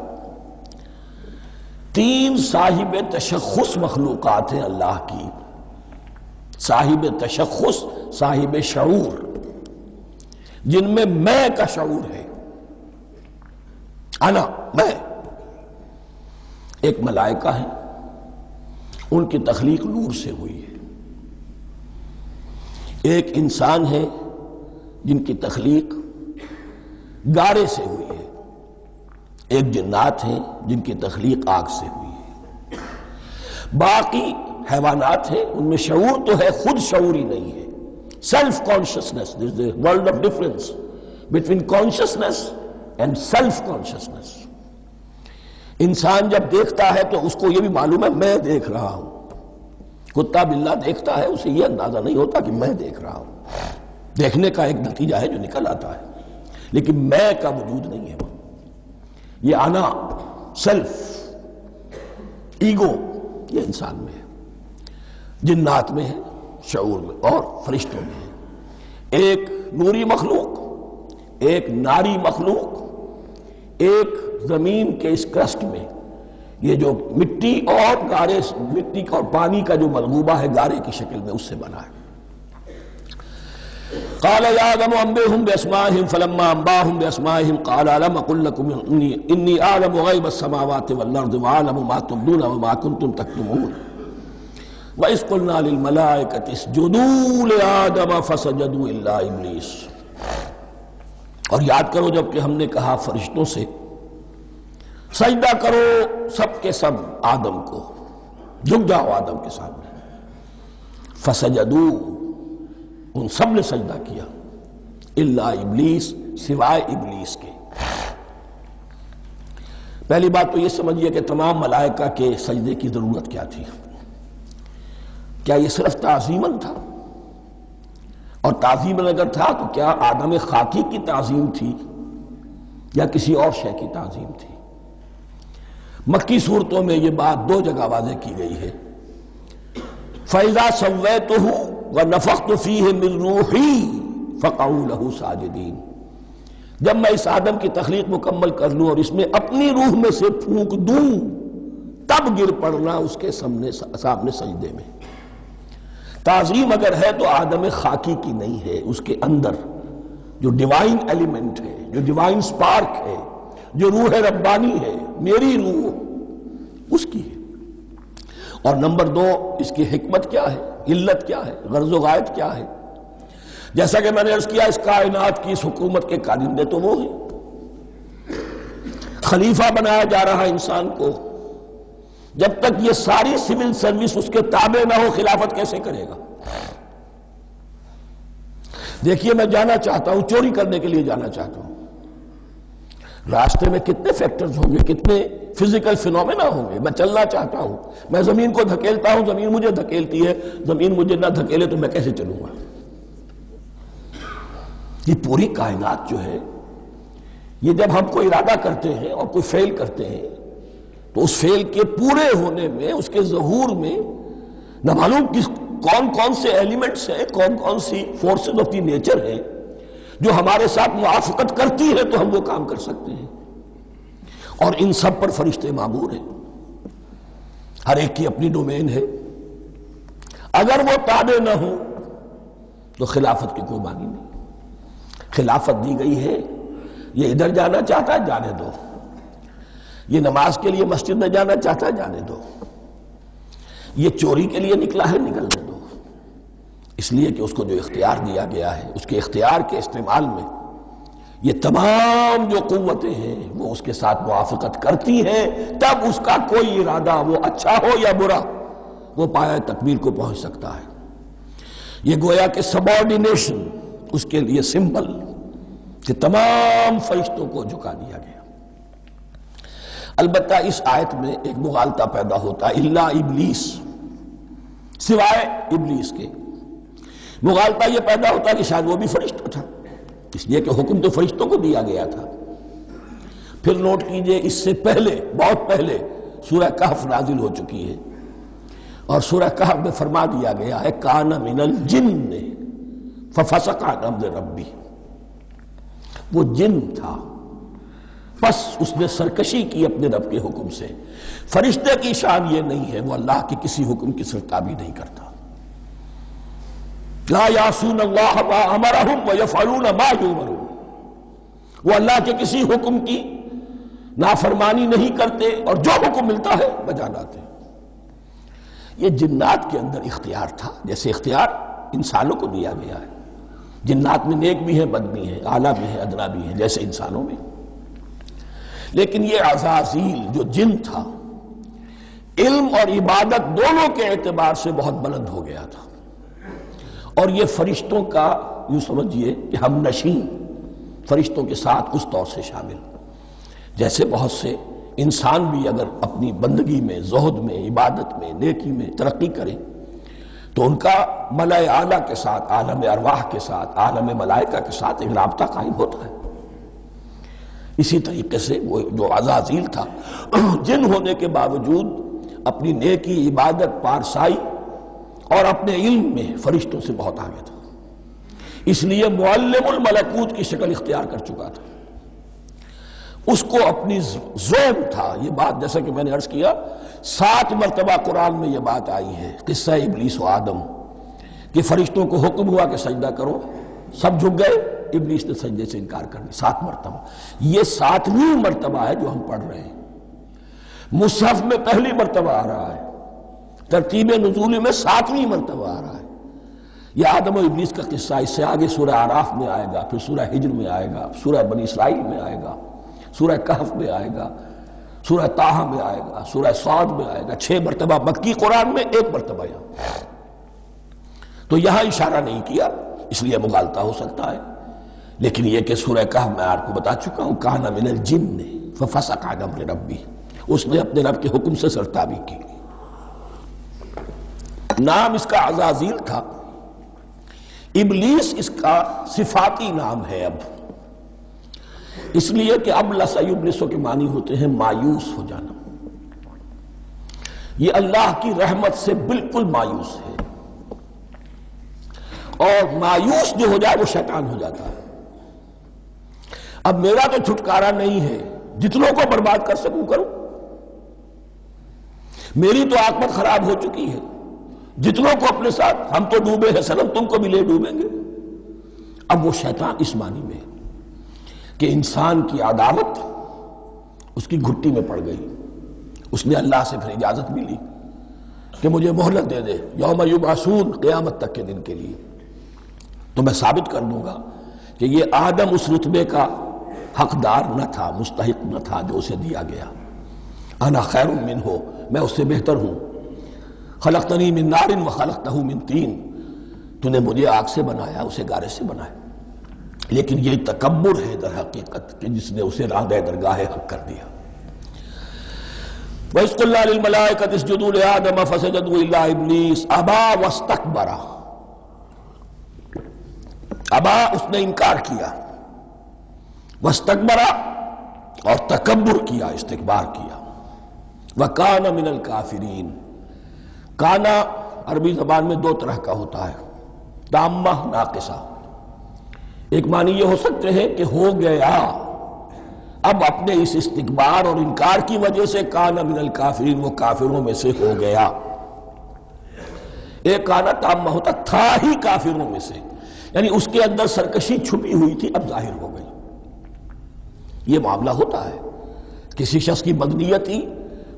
3 صاحب تشخص مخلوقات ہیں اللہ کی، صاحب تشخص، صاحب شعور، جن میں میں کا شعور ہے، انا، میں۔ ایک ملائکہ ہے، ان کی تخلیق نور سے ہوئی ہے۔ ایک انسان ہے جن کی تخلیق گارے سے ہوئی ہے۔ ایک جنات ہیں جن کی تخلیق آگ سے ہوئی ہے۔ باقی حیوانات ہیں، ان میں شعور تو ہے، خود شعور ہی نہیں ہے۔ Self consciousness, there is a world of difference between consciousness and self consciousness. انسان جب دیکھتا ہے تو اس کو یہ بھی معلوم ہے میں دیکھ رہا ہوں۔ کتا بلہ دیکھتا ہے، اسے یہ اندازہ نہیں ہوتا کہ میں دیکھ رہا ہوں، دیکھنے کا ایک نتیجہ ہے جو نکل آتا ہے، لیکن میں کا وجود نہیں ہے۔ یہ انا، سیلف، ایگو، یہ انسان میں ہے، جنات میں ہے، شعور میں، اور فرشتوں میں ہے۔ ایک نوری مخلوق، ایک ناری مخلوق، ایک زمین کے اس کرسٹ میں، یہ جو مٹی اور گارے، مٹی اور پانی کا جو ملغوبہ ہے گارے کی شکل میں، اس سے بنا ہے۔ قال يا آدم انبئهم بأسمائهم فلما انبأهم بأسمائهم قال ألم أقل لكم إني أعلم غيب السماوات والأرض وأعلم ما تبدون وما كنتم تكتمون وإذ قلنا للملائكة اسجدوا لآدم فسجدوا إلا إبليس۔ اور یاد کرو جب کہ ہم نے کہا فرشتوں سے سجدہ کرو سب کے سب آدم کو، جھک جاؤ آدم کے سامنے، فسجدوا، ان سب نے سجدہ کیا، الا ابلیس، سوائے ابلیس کے۔ پہلی بات تو یہ سمجھیے کہ تمام ملائکہ کے سجدے کی ضرورت کیا تھی؟ کیا یہ صرف تعظیماً تھا؟ اور تعظیماً اگر تھا تو کیا آدم خاکی کی تعظیم تھی یا کسی اور شے کی تعظیم تھی؟ مکی صورتوں میں یہ بات 2 جگہ واضح کی گئی ہے۔ فَإِذَا سَوَّيْتُهُ وَنَفَخْتُ فِيهِ مِن رُوحِي فَقَعُوا لَهُ سَاجِدِينَ، جب میں اس آدم کی تخلیق مکمل کر لوں اور اس میں اپنی روح میں سے پھونک دوں، تب گر پڑنا اس کے سامنے سجدے میں۔ تعظیم اگر ہے تو آدم خاکی کی نہیں ہے، اس کے اندر جو ڈیوائن ایلیمنٹ ہے، جو ڈیوائن سپارک ہے، جو روح ربانی ہے، میری روح، اس کی ہے۔ اور نمبر 2، اس کی حکمت کیا ہے، علت کیا ہے، غرض و غایت کیا ہے؟ جیسا کہ میں نے عرض کیا، اس کائنات کی اس حکومت کے کارندے تو وہ ہیں۔ خلیفہ بنایا جا رہا انسان کو، جب تک یہ ساری سول سروس اس کے تابع نہ ہو، خلافت کیسے کرے گا؟ دیکھیے میں جانا چاہتا ہوں، چوری کرنے کے لیے جانا چاہتا ہوں، راستے میں کتنے فیکٹرز ہوں گے، کتنے فزیکل فینومینا ہوں گے۔ میں چلنا چاہتا ہوں، میں زمین کو دھکیلتا ہوں، زمین مجھے دھکیلتی ہے، زمین مجھے نہ دھکیلے تو میں کیسے چلوں گا؟ یہ پوری کائنات جو ہے، یہ جب ہم کوئی ارادہ کرتے ہیں اور کوئی فیل کرتے ہیں تو اس فیل کے پورے ہونے میں، اس کے ظہور میں نہ معلوم کون کون سے ایلیمنٹس ہیں، کون کون سی فورسز آف دی نیچر ہیں جو ہمارے ساتھ موافقت کرتی ہے تو ہم وہ کام کر سکتے ہیں۔ اور ان سب پر فرشتے مامور ہیں، ہر ایک کی اپنی ڈومین ہے۔ اگر وہ تابع نہ ہوں تو خلافت کی کوئی معنی نہیں۔ خلافت دی گئی ہے، یہ ادھر جانا چاہتا ہے جانے دو، یہ نماز کے لیے مسجد میں جانا چاہتا ہے جانے دو، یہ چوری کے لیے نکلا ہے نکلنے دو، اس لیے کہ اس کو جو اختیار دیا گیا ہے، اس کے اختیار کے استعمال میں یہ تمام جو قوتیں ہیں وہ اس کے ساتھ موافقت کرتی ہیں، تب اس کا کوئی ارادہ، وہ اچھا ہو یا برا، وہ پایہ تکمیل کو پہنچ سکتا ہے۔ یہ گویا کہ سبارڈینیشن اس کے لیے سمبل کہ تمام فرشتوں کو جھکا دیا گیا۔ البتہ اس آیت میں ایک مغالطہ پیدا ہوتا ہے، الا ابلیس، سوائے ابلیس کے۔ مغالطہ یہ پیدا ہوتا ہے کہ شاید وہ بھی فرشتہ تھا، اس لیے کہ حکم تو فرشتوں کو دیا گیا تھا۔ پھر نوٹ کیجئے اس سے پہلے، بہت پہلے سورہ کہف نازل ہو چکی ہے، اور سورہ کہف میں فرما دیا گیا ہے کان من الجن ففسق عن امر ربی، وہ جن تھا بس اس نے سرکشی کی اپنے رب کے حکم سے۔ فرشتے کی شان یہ نہیں ہے، وہ اللہ کے کسی حکم کی سرتابی نہیں کرتا۔ لا یعصون اللہ ما امرہم ویفعلون ما یؤمرون، وہ اللہ کے کسی حکم کی نافرمانی نہیں کرتے اور جو حکم ملتا ہے بجا لاتے۔ یہ جنات کے اندر اختیار تھا، جیسے اختیار انسانوں کو دیا گیا ہے۔ جنات میں نیک بھی ہے، بد بھی ہے، اعلیٰ بھی ہے، ادنا بھی ہے، جیسے انسانوں میں۔ لیکن یہ عزازیل جو جن تھا، علم اور عبادت دونوں کے اعتبار سے بہت بلند ہو گیا تھا، اور یہ فرشتوں کا یوں سمجھیے کہ ہم نشین، فرشتوں کے ساتھ اس طور سے شامل، جیسے بہت سے انسان بھی اگر اپنی بندگی میں، زہد میں، عبادت میں، نیکی میں ترقی کریں تو ان کا ملائے اعلیٰ کے ساتھ، عالم ارواح کے ساتھ، عالم ملائکہ کے ساتھ ایک رابطہ قائم ہوتا ہے۔ اسی طریقے سے وہ جو عزازیل تھا، جن ہونے کے باوجود اپنی نیکی، عبادت، پارسائی اور اپنے علم میں فرشتوں سے بہت آگے تھا، اس لیے معلم الملکوت کی شکل اختیار کر چکا تھا۔ اس کو اپنی ذوق تھا، یہ بات جیسا کہ میں نے عرض کیا 7 مرتبہ قرآن میں یہ بات آئی ہے، قصہ ابلیس و آدم، کہ فرشتوں کو حکم ہوا کہ سجدہ کرو، سب جھک گئے، ابلیس نے سجدے سے انکار کر دیا 7 مرتبہ۔ یہ 7ویں مرتبہ ہے جو ہم پڑھ رہے ہیں، مصحف میں پہلی مرتبہ آ رہا ہے، ترتیب نزول میں 7ویں مرتبہ آ رہا ہے۔ یہ آدم و ابلیس کا قصہ اس سے آگے سورہ اعراف میں آئے گا، پھر سورہ ہجر میں آئے گا، سورہ بنی اسرائیل میں آئے گا، سورہ کہف میں آئے گا، سورہ طٰہٰ میں آئے گا، سورہ صاد میں آئے گا، 6 مرتبہ مکی قرآن میں، 1 مرتبہ یہاں۔ تو یہاں اشارہ نہیں کیا، اس لیے مغالطہ ہو سکتا ہے، لیکن یہ کہ سورہ کہف میں آپ کو بتا چکا ہوں کان من الجن ففسق عن امر ربی، اس نے اپنے رب کے حکم سے سرتابی کی۔ نام اس کا عزازیل تھا، ابلیس اس کا صفاتی نام ہے اب، اس لیے کہ اب لسیبلسو کے معنی ہوتے ہیں مایوس ہو جانا۔ یہ اللہ کی رحمت سے بالکل مایوس ہے، اور مایوس جو ہو جائے وہ شیطان ہو جاتا ہے۔ اب میرا تو چھٹکارا نہیں ہے، جتنوں کو برباد کر سکوں کروں، میری تو عاقبت خراب ہو چکی ہے، جتنوں کو اپنے ساتھ، ہم تو ڈوبے ہیں سنم، تم کو بھی لے ڈوبیں گے۔ اب وہ شیطان اس معنی میں کہ انسان کی عداوت اس کی گھٹی میں پڑ گئی، اس نے اللہ سے پھر اجازت بھی لی کہ مجھے مہلت دے دے، یوم یبعثون، قیامت تک کے دن کے لیے، تو میں ثابت کر دوں گا کہ یہ آدم اس رتبے کا حقدار نہ تھا، مستحق نہ تھا جو اسے دیا گیا۔ انا خیر منہ، میں اس سے بہتر ہوں۔ خلقتنی من نار وخلقتہ من طین، تو نے مجھے آگ سے بنایا، اسے گارے سے بنایا۔ لیکن یہ تکبر ہے در حقیقت کہ جس نے اسے راندہ درگاہ حق کر دیا۔ وَإِذْ قُلْنَا لِلْمَلَائِكَةِ اسْجُدُوا لِآدَمَ فَسَجَدُوا إِلَّا إِبْلِيسَ أَبَىٰ وَاسْتَكْبَرَ، ابا اس نے انکار کیا، واستکبر اور تکبر کیا، استکبار کیا، وَكَانَ مِنَ الْكَافِرِينَ۔ کانا عربی زبان میں 2 طرح کا ہوتا ہے، تامہ، ناقصہ۔ ایک معنی یہ ہو سکتے ہیں کہ ہو گیا، اب اپنے اس استکبار اور انکار کی وجہ سے کانا من الکافرین، وہ کافروں میں سے ہو گیا۔ ایک کانا تامہ ہوتا تھا ہی کافروں میں سے، یعنی اس کے اندر سرکشی چھپی ہوئی تھی، اب ظاہر ہو گئی۔ یہ معاملہ ہوتا ہے، کسی شخص کی بدنیتی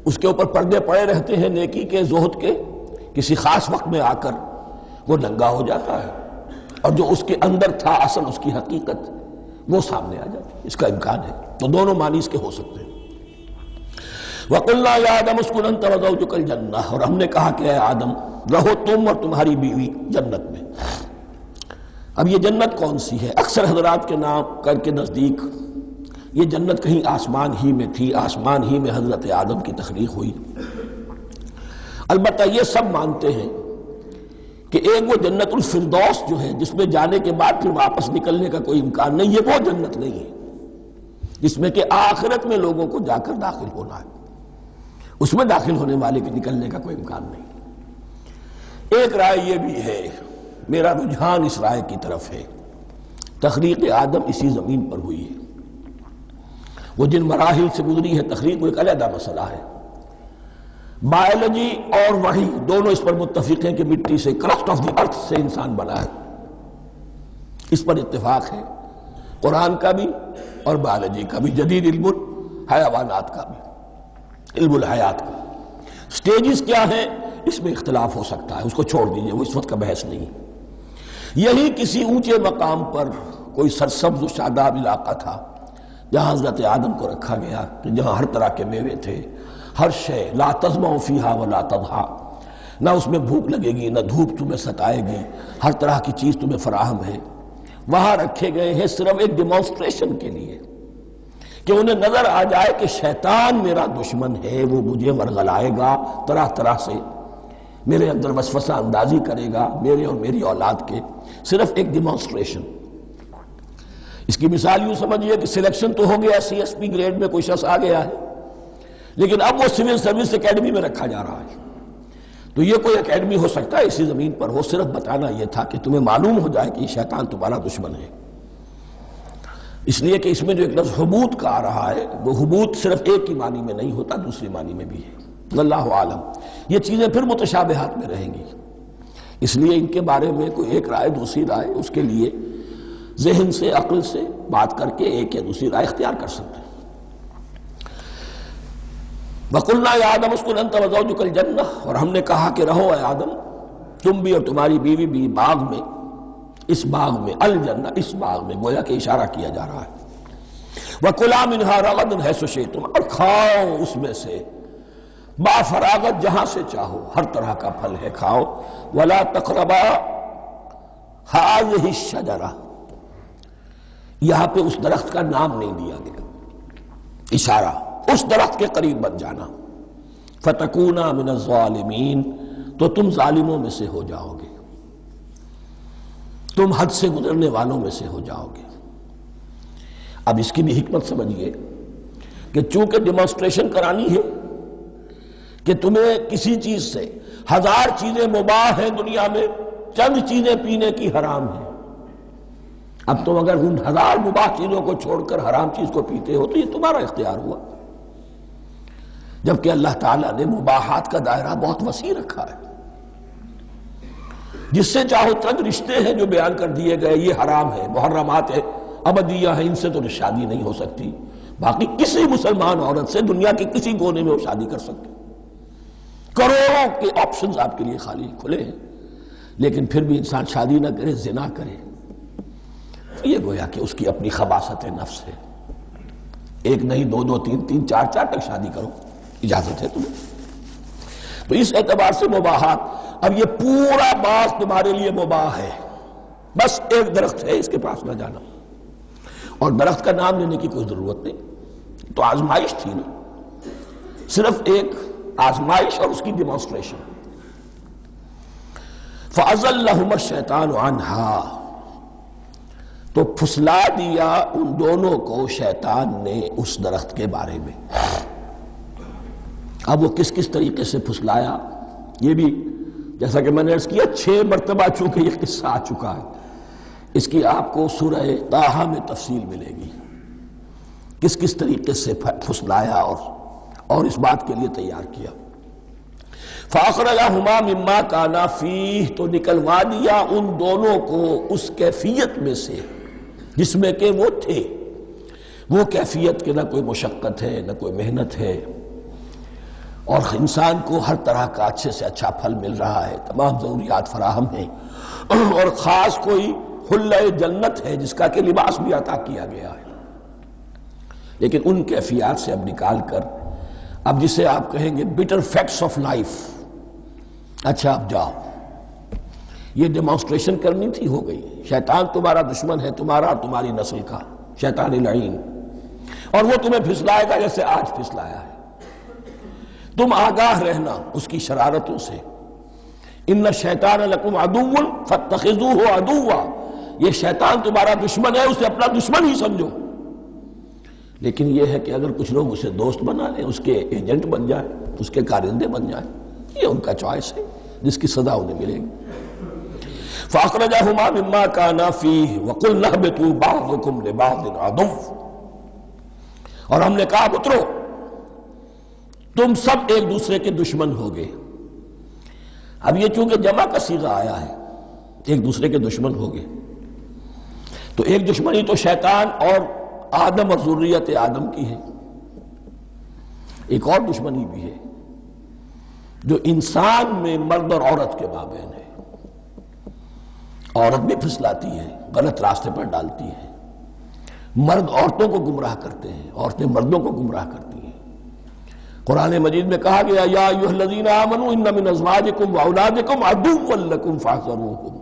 اس کے اوپر پردے پڑے رہتے ہیں نیکی کے، زہد کے، کسی خاص وقت میں آ کر وہ ننگا ہو جاتا ہے، اور جو اس کے اندر تھا اصل، اس کی حقیقت، وہ سامنے آ جاتی ہے۔ اس کا امکان ہے، تو دونوں معنی اس کے ہو سکتے ہیں۔ وَقُلْنَا يَا آدَمُ اسْكُنْ أَنْتَ وَزَوْجُكَ الْجَنَّةَ، اور ہم نے کہا کہ اے آدم رہو تم اور تمہاری بیوی جنت میں۔ اب یہ جنت کون سی ہے؟ اکثر حضرات کے نام کر کے نزدیک یہ جنت کہیں آسمان ہی میں تھی، آسمان ہی میں حضرت آدم کی تخلیق ہوئی۔ البتہ یہ سب مانتے ہیں کہ ایک وہ جنت الفردوس جو ہے جس میں جانے کے بعد پھر واپس نکلنے کا کوئی امکان نہیں، یہ وہ جنت نہیں ہے جس میں کہ آخرت میں لوگوں کو جا کر داخل ہونا ہے، اس میں داخل ہونے والے کے نکلنے کا کوئی امکان نہیں۔ ایک رائے یہ بھی ہے، میرا رجحان اس رائے کی طرف ہے، تخلیق آدم اسی زمین پر ہوئی ہے۔ وہ جن مراحل سے گزری ہے تخلیق وہ ایک علیحدہ مسئلہ ہے۔ بایولوجی اور وحی دونوں اس پر متفق ہیں کہ مٹی سے، کرسٹ آف دی ارتھ سے انسان بنا ہے، اس پر اتفاق ہے، قرآن کا بھی اور بایولوجی کا بھی، جدید علم الحیوانات کا بھی، علم الحیات کا۔ سٹیجز کیا ہیں اس میں اختلاف ہو سکتا ہے، اس کو چھوڑ دیجئے، وہ اس وقت کا بحث نہیں۔ یہی کسی اونچے مقام پر کوئی سرسبز و شاداب علاقہ تھا جہاں حضرت آدم کو رکھا گیا، جہاں ہر طرح کے میوے تھے، ہر شے، لا تظمأ فیہا ولا تضحیٰ، نہ اس میں بھوک لگے گی، نہ دھوپ تمہیں ستائے گی، ہر طرح کی چیز تمہیں فراہم ہے۔ وہاں رکھے گئے ہیں صرف ایک ڈیمانسٹریشن کے لیے کہ انہیں نظر آ جائے کہ شیطان میرا دشمن ہے، وہ مجھے ورغلائے گا، طرح طرح سے میرے اندر وسوسہ اندازی کرے گا، میرے اور میری اولاد کے، صرف ایک ڈیمانسٹریشن۔ اس کی مثال یوں سمجھیے کہ سلیکشن تو ہو گیا، سی ایس پی گریڈ میں کوئی شخص آ گیا ہے، لیکن اب وہ سول سروس اکیڈمی میں رکھا جا رہا ہے۔ تو یہ کوئی اکیڈمی ہو سکتا ہے اسی زمین پر ہو، صرف بتانا یہ تھا کہ تمہیں معلوم ہو جائے کہ یہ شیطان تمہارا دشمن ہے۔ اس لیے کہ اس میں جو ایک لفظ حبوط کا آ رہا ہے، وہ حبوط صرف ایک کی معنی میں نہیں ہوتا، دوسری معنی میں بھی ہے۔ اللہ عالم، یہ چیزیں پھر متشابہات میں رہیں گی، اس لیے ان کے بارے میں کوئی ایک رائے دوسری رائے، اس کے لیے ذہن سے، عقل سے بات کر کے ایک یا دوسری رائے اختیار کر سکتے ہیں۔ وَقُلْنَا يَا آدَمُ اسْكُنْ أَنْتَ وَزَوْجُكَ الْجَنَّةَ، اور ہم نے کہا کہ رہو اے آدم، تم بھی اور تمہاری بیوی بھی باغ میں، اس باغ میں، الجنہ، اس باغ میں، گویا کہ اشارہ کیا جا رہا ہے۔ وَكُلَا مِنْهَا رَغَدًا حَيْثُ شِئْتُمْ، اور کھاؤ اس میں سے با فراغت جہاں سے چاہو، ہر طرح کا پھل ہے کھاؤ۔ وَلَا تَقْرَبَا هَٰذِهِ الشَّجَرَةَ، یہاں پہ اس درخت کا نام نہیں دیا گیا، اشارہ اس درخت کے قریب مت جانا۔ فَتَكُونَا مِنَ الظَّالِمِينَ، تو تم ظالموں میں سے ہو جاؤ گے، تم حد سے گزرنے والوں میں سے ہو جاؤ گے۔ اب اس کی بھی حکمت سمجھیے کہ چونکہ ڈیمانسٹریشن کرانی ہے کہ تمہیں کسی چیز سے، ہزار چیزیں مباح ہیں دنیا میں، چند چیزیں پینے کی حرام ہیں، اب تم اگر ان ہزار مباح چیزوں کو چھوڑ کر حرام چیز کو پیتے ہو تو یہ تمہارا اختیار ہوا، جبکہ اللہ تعالیٰ نے مباحات کا دائرہ بہت وسیع رکھا ہے۔ جس سے چاہو چند رشتے ہیں جو بیان کر دیے گئے، یہ حرام ہے، محرمات ہے، ابدیہ ہے، ان سے تو شادی نہیں ہو سکتی، باقی کسی مسلمان عورت سے دنیا کے کسی کونے میں وہ شادی کر سکتے، کروڑوں کے آپشنز آپ کے لیے خالی کھلے ہیں، لیکن پھر بھی انسان شادی نہ کرے، زنا کرے، یہ گویا کہ اس کی اپنی خباثت نفس ہے۔ ایک نہیں، دو دو، تین تین، چار چار تک شادی کرو، اجازت ہے تمہیں۔ تو اس اعتبار سے مباحات، اب یہ پورا باغ تمہارے لیے مباح ہے، بس ایک درخت ہے، اس کے پاس نہ جانا، اور درخت کا نام لینے کی کوئی ضرورت نہیں، تو آزمائش تھی نا، صرف ایک آزمائش اور اس کی ڈیمانسٹریشن۔ فَأَزَلَّهُمَا الشَّيْطَانُ عَنْهَا، تو پھسلا دیا ان دونوں کو شیطان نے اس درخت کے بارے میں۔ اب وہ کس کس طریقے سے پھسلایا، یہ بھی جیسا کہ میں نے عرض کیا 6 مرتبہ چونکہ یہ قصہ آ چکا ہے، اس کی آپ کو سورہ طٰہٰ میں تفصیل ملے گی، کس کس طریقے سے پھسلایا اور اس بات کے لیے تیار کیا۔ فَأَخْرَجَهُمَا مِمَّا كَانَا فِيهِ، تو نکلوا دیا ان دونوں کو اس کیفیت میں سے جس میں کہ وہ تھے، وہ کیفیت کہ نہ کوئی مشقت ہے، نہ کوئی محنت ہے، اور انسان کو ہر طرح کا اچھے سے اچھا پھل مل رہا ہے، تمام ضروریات فراہم ہیں، اور خاص کوئی حلہ جنت ہے جس کا کہ لباس بھی عطا کیا گیا ہے۔ لیکن ان کیفیات سے اب نکال کر، اب جسے آپ کہیں گے bitter facts of life، اچھا اب جاؤ، یہ ڈیمانسٹریشن کرنی تھی، ہو گئی، شیطان تمہارا دشمن ہے، تمہارا اور تمہاری نسل کا، شیطان لعین، اور وہ تمہیں پھسلائے گا جیسے آج پھسلایا ہے۔ تم آگاہ رہنا اس کی شرارتوں سے۔ ان الشیطان لکم عدو فاتخذوہ عدوا، یہ شیطان تمہارا دشمن ہے، اسے اپنا دشمن ہی سمجھو۔ لیکن یہ ہے کہ اگر کچھ لوگ اسے دوست بنا لیں، اس کے ایجنٹ بن جائیں، اس کے کارندے بن جائیں، یہ ان کا چوائس ہے جس کی سزا انہیں ملے گی۔ فَأَخْرَجَهُمَا مِمَّا كَانَا فِيهِ وَقُلْنَا اهْبِطُوا بَعْضُكُمْ لِبَعْضٍ عَدُوٌّ، اور ہم نے کہا اترو، تم سب ایک دوسرے کے دشمن ہوگے۔ اب یہ چونکہ جمع کا صیغہ آیا ہے، ایک دوسرے کے دشمن ہوگے، تو ایک دشمنی تو شیطان اور آدم اور ذریت آدم کی ہے، ایک اور دشمنی بھی ہے جو انسان میں مرد اور عورت کے مابین ہے۔ عورت بھی پھسلاتی ہے، غلط راستے پر ڈالتی ہے، مرد عورتوں کو گمراہ کرتے ہیں، عورتیں مردوں کو گمراہ کرتی ہیں۔ قرآن مجید میں کہا گیا یا ایھا الذین آمنوا ان من ازواجکم واولادکم عدوا لکم فاحذروہم،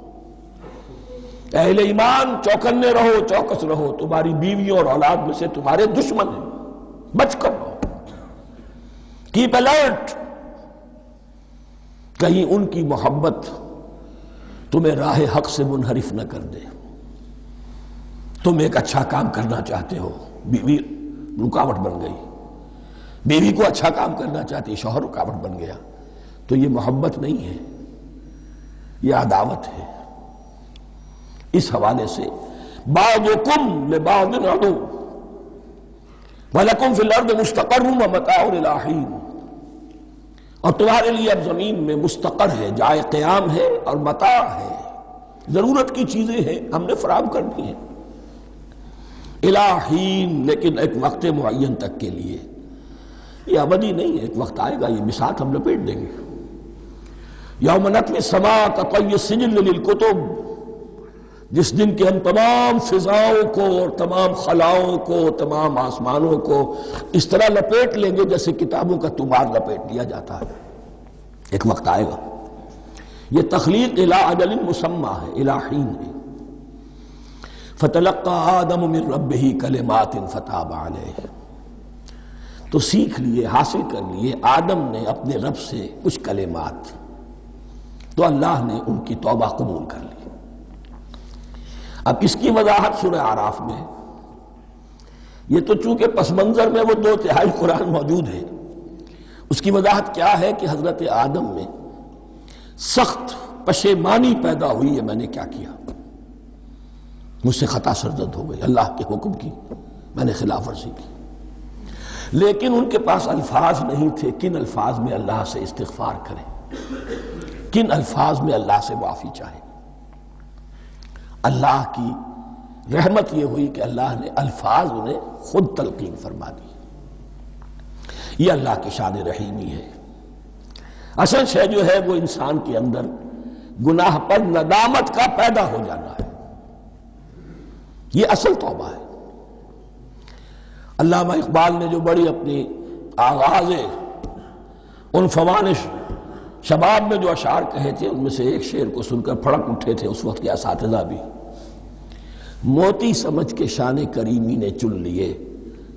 اہل ایمان چوکنے رہو، چوکس رہو، تمہاری بیویوں اور اولاد میں سے تمہارے دشمن ہیں، بچ کر رہو، کیپ الرٹ، کہیں ان کی محبت تمہیں راہ حق سے منحرف نہ کر دے۔ تم ایک اچھا کام کرنا چاہتے ہو، بیوی رکاوٹ بن گئی، بیوی کو اچھا کام کرنا چاہتی، شوہر رکاوٹ بن گیا، تو یہ محبت نہیں ہے، یہ عداوت ہے۔ اس حوالے سے بعضکم لبعض عدو وَلَكُمْ فِي الْأَرْضِ مُسْتَقَرٌّ وَمَتَاعٌ إِلَىٰ حِينٍ، اور تمہارے لیے اب زمین میں مستقر ہے، جائے قیام ہے اور متاع ہے، ضرورت کی چیزیں ہیں ہم نے فراہم کر دی ہیں، إِلَىٰ حِينٍ، لیکن ایک وقت معین تک کے لیے، یہ ابدی نہیں ہے، ایک وقت آئے گا یہ بساط ہم لپیٹ دیں گے۔ یوم نطوی السماء کطی السجل للکتب، جس دن کہ ہم تمام فضاؤں کو اور تمام خلاؤں کو، تمام آسمانوں کو اس طرح لپیٹ لیں گے جیسے کتابوں کا تمار لپیٹ لیا جاتا ہے۔ ایک وقت آئے گا، یہ تخلیق الی اجل مسمى ہے، الی حین ہے۔ فتلقى آدم من ربہ کلمات فتاب علیہ، تو سیکھ لیے، حاصل کر لیے آدم نے اپنے رب سے کچھ کلمات، تو اللہ نے ان کی توبہ قبول کر لی۔ اب اس کی وضاحت سورہ اعراف میں ہے، یہ تو چونکہ پس منظر میں وہ 2/3 قرآن موجود ہے، اس کی وضاحت کیا ہے کہ حضرت آدم میں سخت پشیمانی پیدا ہوئی ہے، میں نے کیا کیا، مجھ سے خطا سرزد ہو گئی، اللہ کے حکم کی میں نے خلاف ورزی کی، لیکن ان کے پاس الفاظ نہیں تھے کن الفاظ میں اللہ سے استغفار کریں، کن الفاظ میں اللہ سے معافی چاہیں۔ اللہ کی رحمت یہ ہوئی کہ اللہ نے الفاظ انہیں خود تلقین فرما دی۔ یہ اللہ کی شان رحیمی ہے۔ اصل شے جو ہے وہ انسان کے اندر گناہ پر ندامت کا پیدا ہو جانا ہے، یہ اصل توبہ ہے۔ علامہ اقبال نے جو بڑی اپنی آغاز عنفوان شباب میں جو اشعار کہے تھے، ان میں سے ایک شعر کو سن کر پھڑک اٹھے تھے اس وقت کے اساتذہ بھی۔ موتی سمجھ کے شان کریمی نے چن لیے،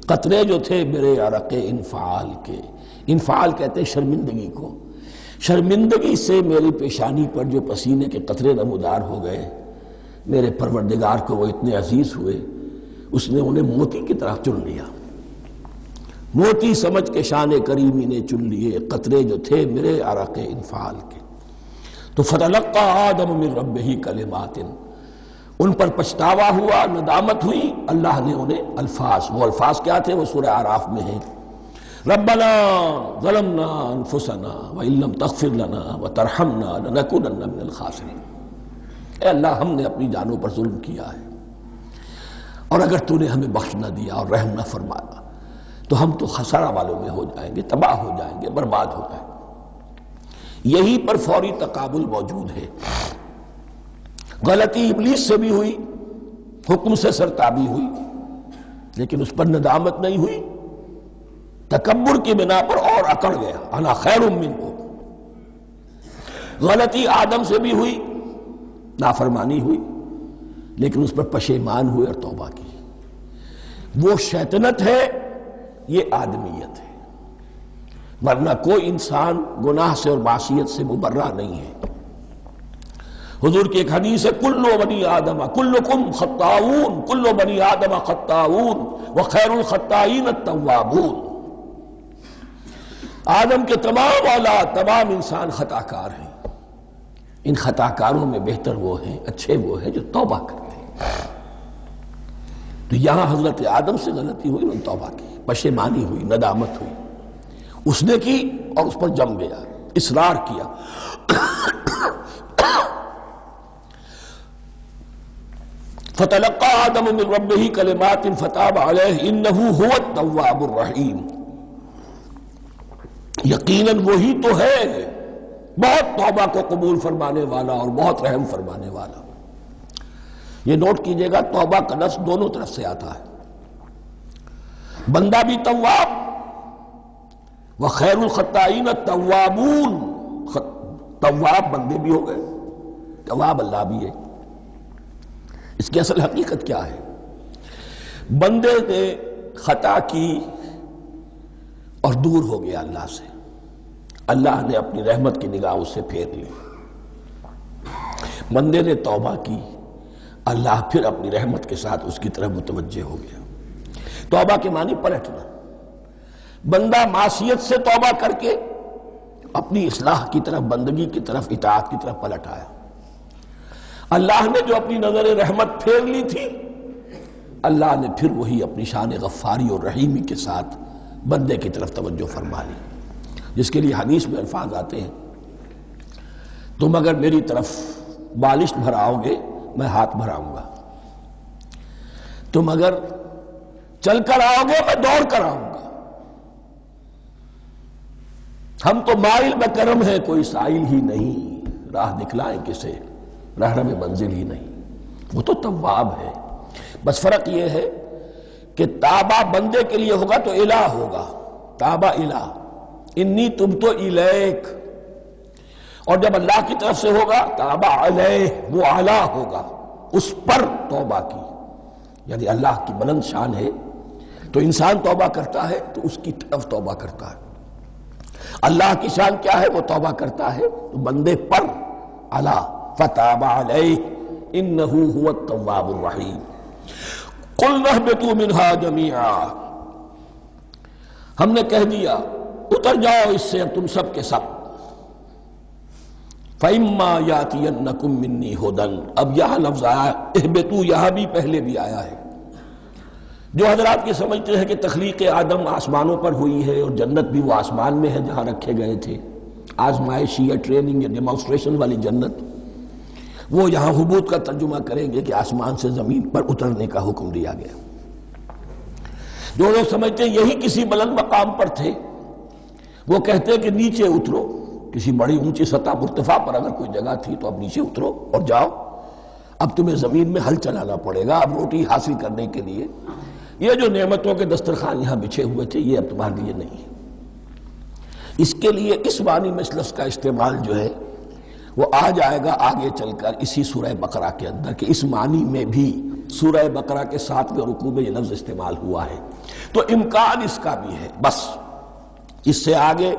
قطرے جو تھے میرے عرق انفعال کے، انفعال کہتے ہیں شرمندگی کو، شرمندگی سے میری پیشانی پر جو پسینے کے قطرے نمودار ہو گئے، میرے پروردگار کو وہ اتنے عزیز ہوئے، اس نے انہیں موتی کی طرف چن لیا۔ موتی سمجھ کے شان کریمی نے چن لیے، قطرے جو تھے میرے عرق انفعال کے۔ تو فتلقى آدم من ربہ کلمات، ان پر پچھتاوا ہوا، ندامت ہوئی، اللہ نے انہیں الفاظ، وہ الفاظ کیا تھے وہ سورہ اعراف میں ہیں، ربنا ظلمنا انفسنا وان لم تغفر لنا وترحمنا لنکونن من الخاسرین، اے اللہ ہم نے اپنی جانوں پر ظلم کیا ہے، اور اگر تو نے ہمیں بخش نہ دیا اور رحم نہ فرمایا تو ہم تو خسارہ والوں میں ہو جائیں گے، تباہ ہو جائیں گے، برباد ہو جائیں گے۔ یہی پر فوری تقابل موجود ہے۔ غلطی ابلیس سے بھی ہوئی، حکم سے سرتابی ہوئی، لیکن اس پر ندامت نہیں ہوئی، تکبر کی بنا پر اور اکڑ گیا، انا خیر منہ۔ غلطی آدم سے بھی ہوئی، نافرمانی ہوئی، لیکن اس پر پشیمان ہوئے اور توبہ کی۔ وہ شیطنت ہے، یہ آدمیت ہے، ورنہ کوئی انسان گناہ سے اور معصیت سے مبرہ نہیں ہے۔ حضور کی ایک حدیث ہے، کل بنی آدم کلکم خطاؤون، کل بنی آدم خطاؤون وخیر الخطائین التوابون۔ آدم کے تمام اولاد، تمام انسان خطا کار ہیں، ان خطا کاروں میں بہتر وہ ہیں، اچھے وہ ہیں جو توبہ کرتے ہیں۔ تو یہاں حضرت آدم سے غلطی ہوئی، انہوں نے توبہ کی، پشیمانی ہوئی، ندامت ہوئی، اس نے کی اور اس پر جم گیا، اصرار کیا۔ فَتَلَقَّىٰ آدَمُ مِن رَبِّهِ كَلِمَاتٍ فَتَابَ عَلَيْهِ إِنَّهُ هُوَ التَّوَّابُ الرَّحِيمُ۔ یقیناً وہی تو ہے بہت توبہ کو قبول فرمانے والا اور بہت رحم فرمانے والا۔ یہ نوٹ کیجئے گا، توبہ کا لفظ دونوں طرف سے آتا ہے، بندہ بھی تواب، وخیر الخطائین التوابون، تواب بندے بھی ہو گئے، تواب اللہ بھی ہے۔ اس کی اصل حقیقت کیا ہے؟ بندے نے خطا کی اور دور ہو گیا اللہ سے، اللہ نے اپنی رحمت کی نگاہ اس سے پھیر لی۔ بندے نے توبہ کی، اللہ پھر اپنی رحمت کے ساتھ اس کی طرف متوجہ ہو گیا۔ توبہ کے معنی پلٹنا۔ بندہ معصیت سے توبہ کر کے اپنی اصلاح کی طرف، بندگی کی طرف، اطاعت کی طرف پلٹ آیا۔ اللہ نے جو اپنی نظر رحمت پھیر لی تھی، اللہ نے پھر وہی اپنی شان غفاری اور رحیمی کے ساتھ بندے کی طرف توجہ فرما لی، جس کے لیے حدیث میں الفاظ آتے ہیں، تم اگر میری طرف بالشت بھراؤ گے میں ہاتھ بھراؤں گا، تم اگر چل کر آؤ گے میں دوڑ کر آؤں گا، ہم تو مائل بکرم ہیں کوئی سائل ہی نہیں، راہ دکھلائیں کسے رہنم منزل ہی نہیں۔ وہ تو تواب ہے، بس فرق یہ ہے کہ تابہ بندے کے لیے ہوگا تو الہ ہوگا، تابہ الہ، انی تبت الیک، اور جب اللہ کی طرف سے ہوگا تابہ علیہ، وہ اعلیٰ ہوگا، اس پر توبہ کی، یعنی اللہ کی بلند شان ہے تو انسان توبہ کرتا ہے تو اس کی طرف توبہ کرتا ہے، اللہ کی شان کیا ہے؟ وہ توبہ کرتا ہے تو بندے پر اعلیٰ، فتاب علیہ انہ هو التواب الرحیم۔ قلنا اہبطوا منہا جمیعا، ہم نے کہہ دیا اتر جاؤ اس سے تم سب کے سب، فَإِمَّا يَأْتِيَنَّكُم مِّنِّي هُدًى، اب یہاں لفظ آیا اہبطوا، یہاں بھی پہلے بھی آیا ہے۔ جو حضرات یہ سمجھتے ہیں کہ تخلیق آدم آسمانوں پر ہوئی ہے اور جنت بھی وہ آسمان میں ہے جہاں رکھے گئے تھے، آزمائشی یا ٹریننگ یا ڈیمانسٹریشن والی جنت، وہ یہاں حبوط کا ترجمہ کریں گے کہ آسمان سے زمین پر اترنے کا حکم دیا گیا۔ جو لوگ سمجھتے ہیں یہی کسی بلند مقام پر تھے، وہ کہتے ہیں کہ نیچے اترو، کسی بڑی اونچی سطح مرتفع پر اگر کوئی جگہ تھی تو اب نیچے اترو اور جاؤ، اب تمہیں زمین میں ہل چلانا پڑے گا اب روٹی حاصل کرنے کے لیے، یہ جو نعمتوں کے دسترخوان یہاں بچھے ہوئے تھے یہ اب تمہارے لیے نہیں ہے۔ اس کے لیے اس معنی میں اس لفظ کا استعمال جو ہے وہ آ جائے گا آگے چل کر اسی سورہ بقرہ کے اندر، کہ اس معنی میں بھی سورہ بقرہ کے 7ویں رکوع میں یہ لفظ استعمال ہوا ہے، تو امکان اس کا بھی ہے۔ بس اس سے آگے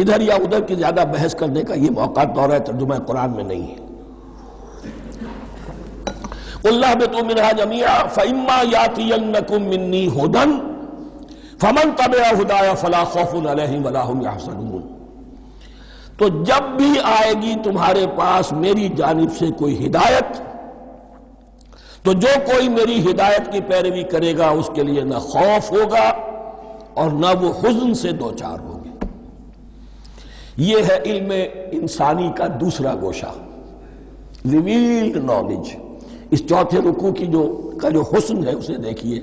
ادھر یا ادھر کی زیادہ بحث کرنے کا یہ موقع دورہ ترجمہ قرآن میں نہیں ہے۔ قُلْ اهْبِطُوا مِنْهَا جَمِيعًا فَإِمَّا يَأْتِيَنَّكُم مِّنِّي هُدًى فَمَن تَبِعَ هُدَايَ فَلَا خَوْفٌ عَلَيْهِمْ وَلَا هُمْ يَحْزَنُونَ۔ تو جب بھی آئے گی تمہارے پاس میری جانب سے کوئی ہدایت، تو جو کوئی میری ہدایت کی پیروی کرے گا اس کے لیے نہ خوف ہوگا اور نہ وہ حزن سے دوچار ہوگے۔ یہ ہے علم انسانی کا دوسرا گوشہ، ریویلڈ نالج۔ اس چوتھے رکوع کی جو حسن ہے اسے دیکھیے،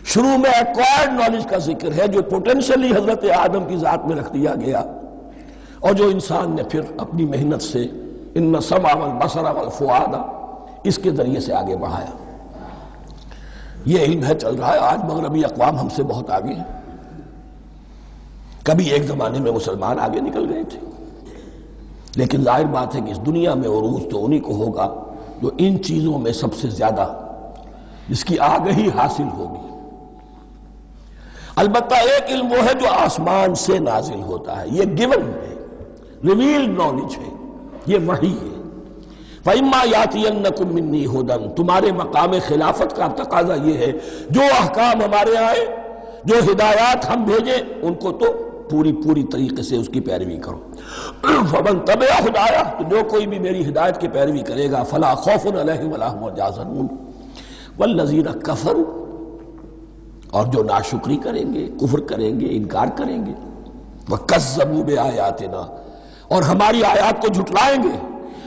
شروع میں ایکوائرڈ نالج کا ذکر ہے جو پوٹینشلی حضرت آدم کی ذات میں رکھ دیا گیا، اور جو انسان نے پھر اپنی محنت سے ان السمع والبصر والفؤاد اس کے ذریعے سے آگے بڑھایا۔ یہ علم ہے چل رہا ہے، آج مغربی اقوام ہم سے بہت آگے ہیں، کبھی ایک زمانے میں مسلمان آگے نکل گئے تھے، لیکن ظاہر بات ہے کہ اس دنیا میں عروج تو انہی کو ہوگا جو ان چیزوں میں سب سے زیادہ جس کی آگہی حاصل ہوگی۔ البتہ ایک علم وہ ہے جو آسمان سے نازل ہوتا ہے، یہ گیون ہے، ریویلڈ نالج ہے، یہ وحی ہے۔ فَإِمَّا يَأْتِيَنَّكُم مِّنِّي هُدًى، تمہارے مقام خلافت کا تقاضا یہ ہے جو احکام ہمارے آئے، جو ہدایات ہم بھیجیں، ان کو تو پوری طریقے سے اس کی پیروی کرو۔ فَمَن تَبِعَ ہدایٰ، تو جو کوئی بھی میری ہدایت کی پیروی کرے گا، فَلَا خَوْفٌ عَلَيْهِمْ وَلَا هُمْ يَحْزَنُونَ وَالَّذِينَ كَفَرُوا، اور جو ناشکری کریں گے، کفر کریں گے، انکار کریں گے، وَكَذَّبُوا بِآيَاتِنَا، اور ہماری آیات کو جھٹلائیں گے،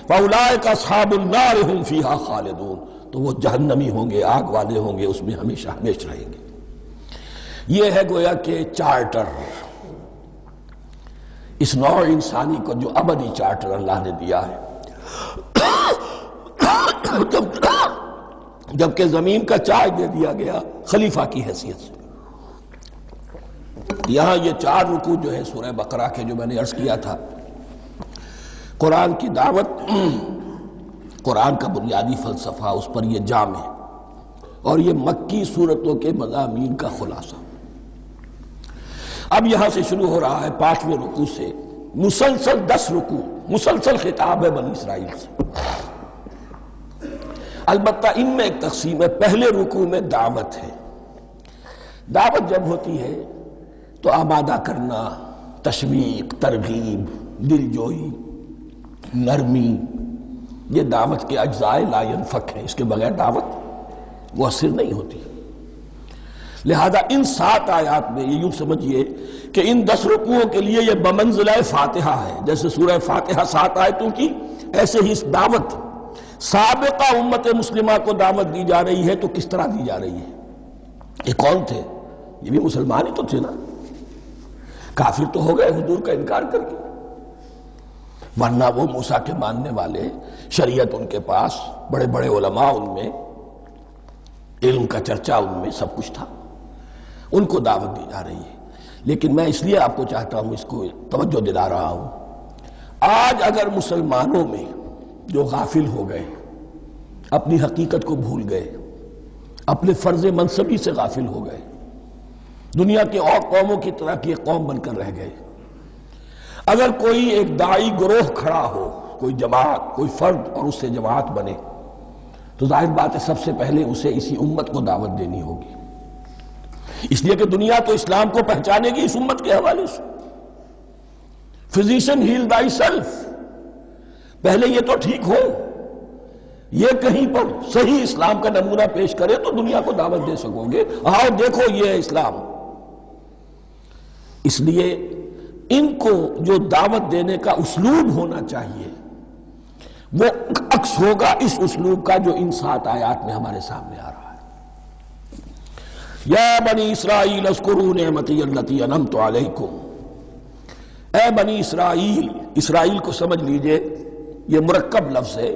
فَأُولَٰئِكَ أَصْحَابُ النَّارِ هُمْ فِيهَا خَالِدُونَ، تو وہ جہنمی ہوں گے، آگ والے ہوں گے، اس میں ہمیشہ ہمیشہ رہیں گے۔ یہ ہے گویا کہ چارٹر، اس نوع انسانی کو جو ابدی چارٹر اللہ نے دیا ہے۔ جبکہ زمین کا چارج دے دیا گیا خلیفہ کی حیثیت سے۔ یہاں یہ 4 رکوع جو ہے سورہ بقرہ کے، جو میں نے عرض کیا تھا، قرآن کی دعوت، قرآن کا بنیادی فلسفہ، اس پر یہ جام ہے، اور یہ مکی صورتوں کے مضامین کا خلاصہ۔ اب یہاں سے شروع ہو رہا ہے 5ویں رکوع سے، مسلسل 10 رکوع، مسلسل خطاب ہے بنی اسرائیل سے۔ البتہ ان میں ایک تقسیم ہے، پہلے رکوع میں دعوت ہے۔ دعوت جب ہوتی ہے تو آمادہ کرنا، تشویق، ترغیب، دلجوئی، نرمی، یہ دعوت کے اجزاء لا ینفک ہیں، اس کے بغیر دعوت مؤثر نہیں ہوتی۔ لہذا ان 7 آیات میں یہ یوں سمجھیے کہ ان 10 رکوعوں کے لیے یہ بمنزلہ فاتحہ ہے، جیسے سورہ فاتحہ 7 آیتوں کی، ایسے ہی اس دعوت سابقہ امت مسلمہ کو دعوت دی جا رہی ہے۔ تو کس طرح دی جا رہی ہے؟ یہ کون تھے؟ یہ بھی مسلمان ہی تو تھے نا، کافر تو ہو گئے حضور کا انکار کر کے، ورنہ وہ موسیٰ کے ماننے والے، شریعت ان کے پاس، بڑے بڑے علماء ان میں، علم کا چرچا ان میں، سب کچھ تھا، ان کو دعوت دی جا رہی ہے۔ لیکن میں اس لیے آپ کو چاہتا ہوں، اس کو توجہ دلا رہا ہوں، آج اگر مسلمانوں میں جو غافل ہو گئے، اپنی حقیقت کو بھول گئے، اپنے فرض منصبی سے غافل ہو گئے، دنیا کے اور قوموں کی طرح کی ایک قوم بن کر رہ گئے، اگر کوئی ایک داعی گروہ کھڑا ہو، کوئی جماعت، کوئی فرد، اور اس سے جماعت بنے، تو ظاہر بات ہے سب سے پہلے اسے اسی امت کو دعوت دینی ہوگی، اس لیے کہ دنیا تو اسلام کو پہچانے گی اس امت کے حوالے سے۔ فزیشن ہیل تھائی سیلف، پہلے یہ تو ٹھیک ہو، یہ کہیں پر صحیح اسلام کا نمونہ پیش کرے تو دنیا کو دعوت دے سکو گے، آؤ دیکھو یہ ہے اسلام۔ اس لیے ان کو جو دعوت دینے کا اسلوب ہونا چاہیے وہ عکس ہوگا اس اسلوب کا جو ان 7 آیات میں ہمارے سامنے آ رہا ہے۔ یا بنی اسرائیل اذکروا نعمتی التی انعمت علیکم، اے بنی اسرائیل، اسرائیل کو سمجھ لیجئے یہ مرکب لفظ ہے،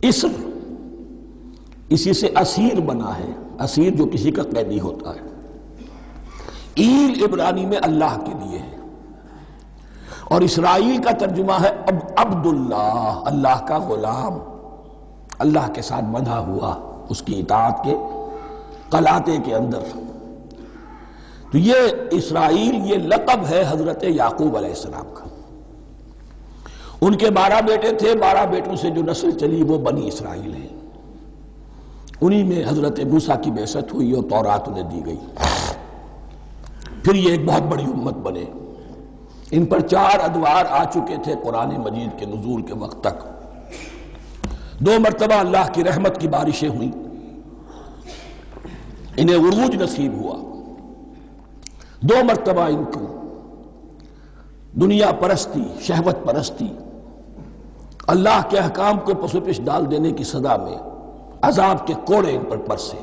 اسر اسی سے اسیر بنا ہے، اسیر جو کسی کا قیدی ہوتا ہے، ایل عبرانی میں اللہ کے لیے ہے، اور اسرائیل کا ترجمہ ہے عبداللہ، اللہ کا غلام، اللہ کے ساتھ بندھا ہوا، اس کی اطاعت کے قلاتے کے اندر۔ تو یہ اسرائیل یہ لقب ہے حضرت یعقوب علیہ السلام کا، ان کے 12 بیٹے تھے، 12 بیٹوں سے جو نسل چلی وہ بنی اسرائیل ہے، انہی میں حضرت موسیٰ کی بعثت ہوئی اور تورات انہیں دی گئی، پھر یہ ایک بہت بڑی امت بنے۔ ان پر 4 ادوار آ چکے تھے قرآن مجید کے نزول کے وقت تک، 2 مرتبہ اللہ کی رحمت کی بارشیں ہوئیں، انہیں عروج نصیب ہوا، 2 مرتبہ ان کو دنیا پرستی، شہوت پرستی، اللہ کے احکام کو پس و پیش ڈال دینے کی سزا میں عذاب کے کوڑے ان پر برسے۔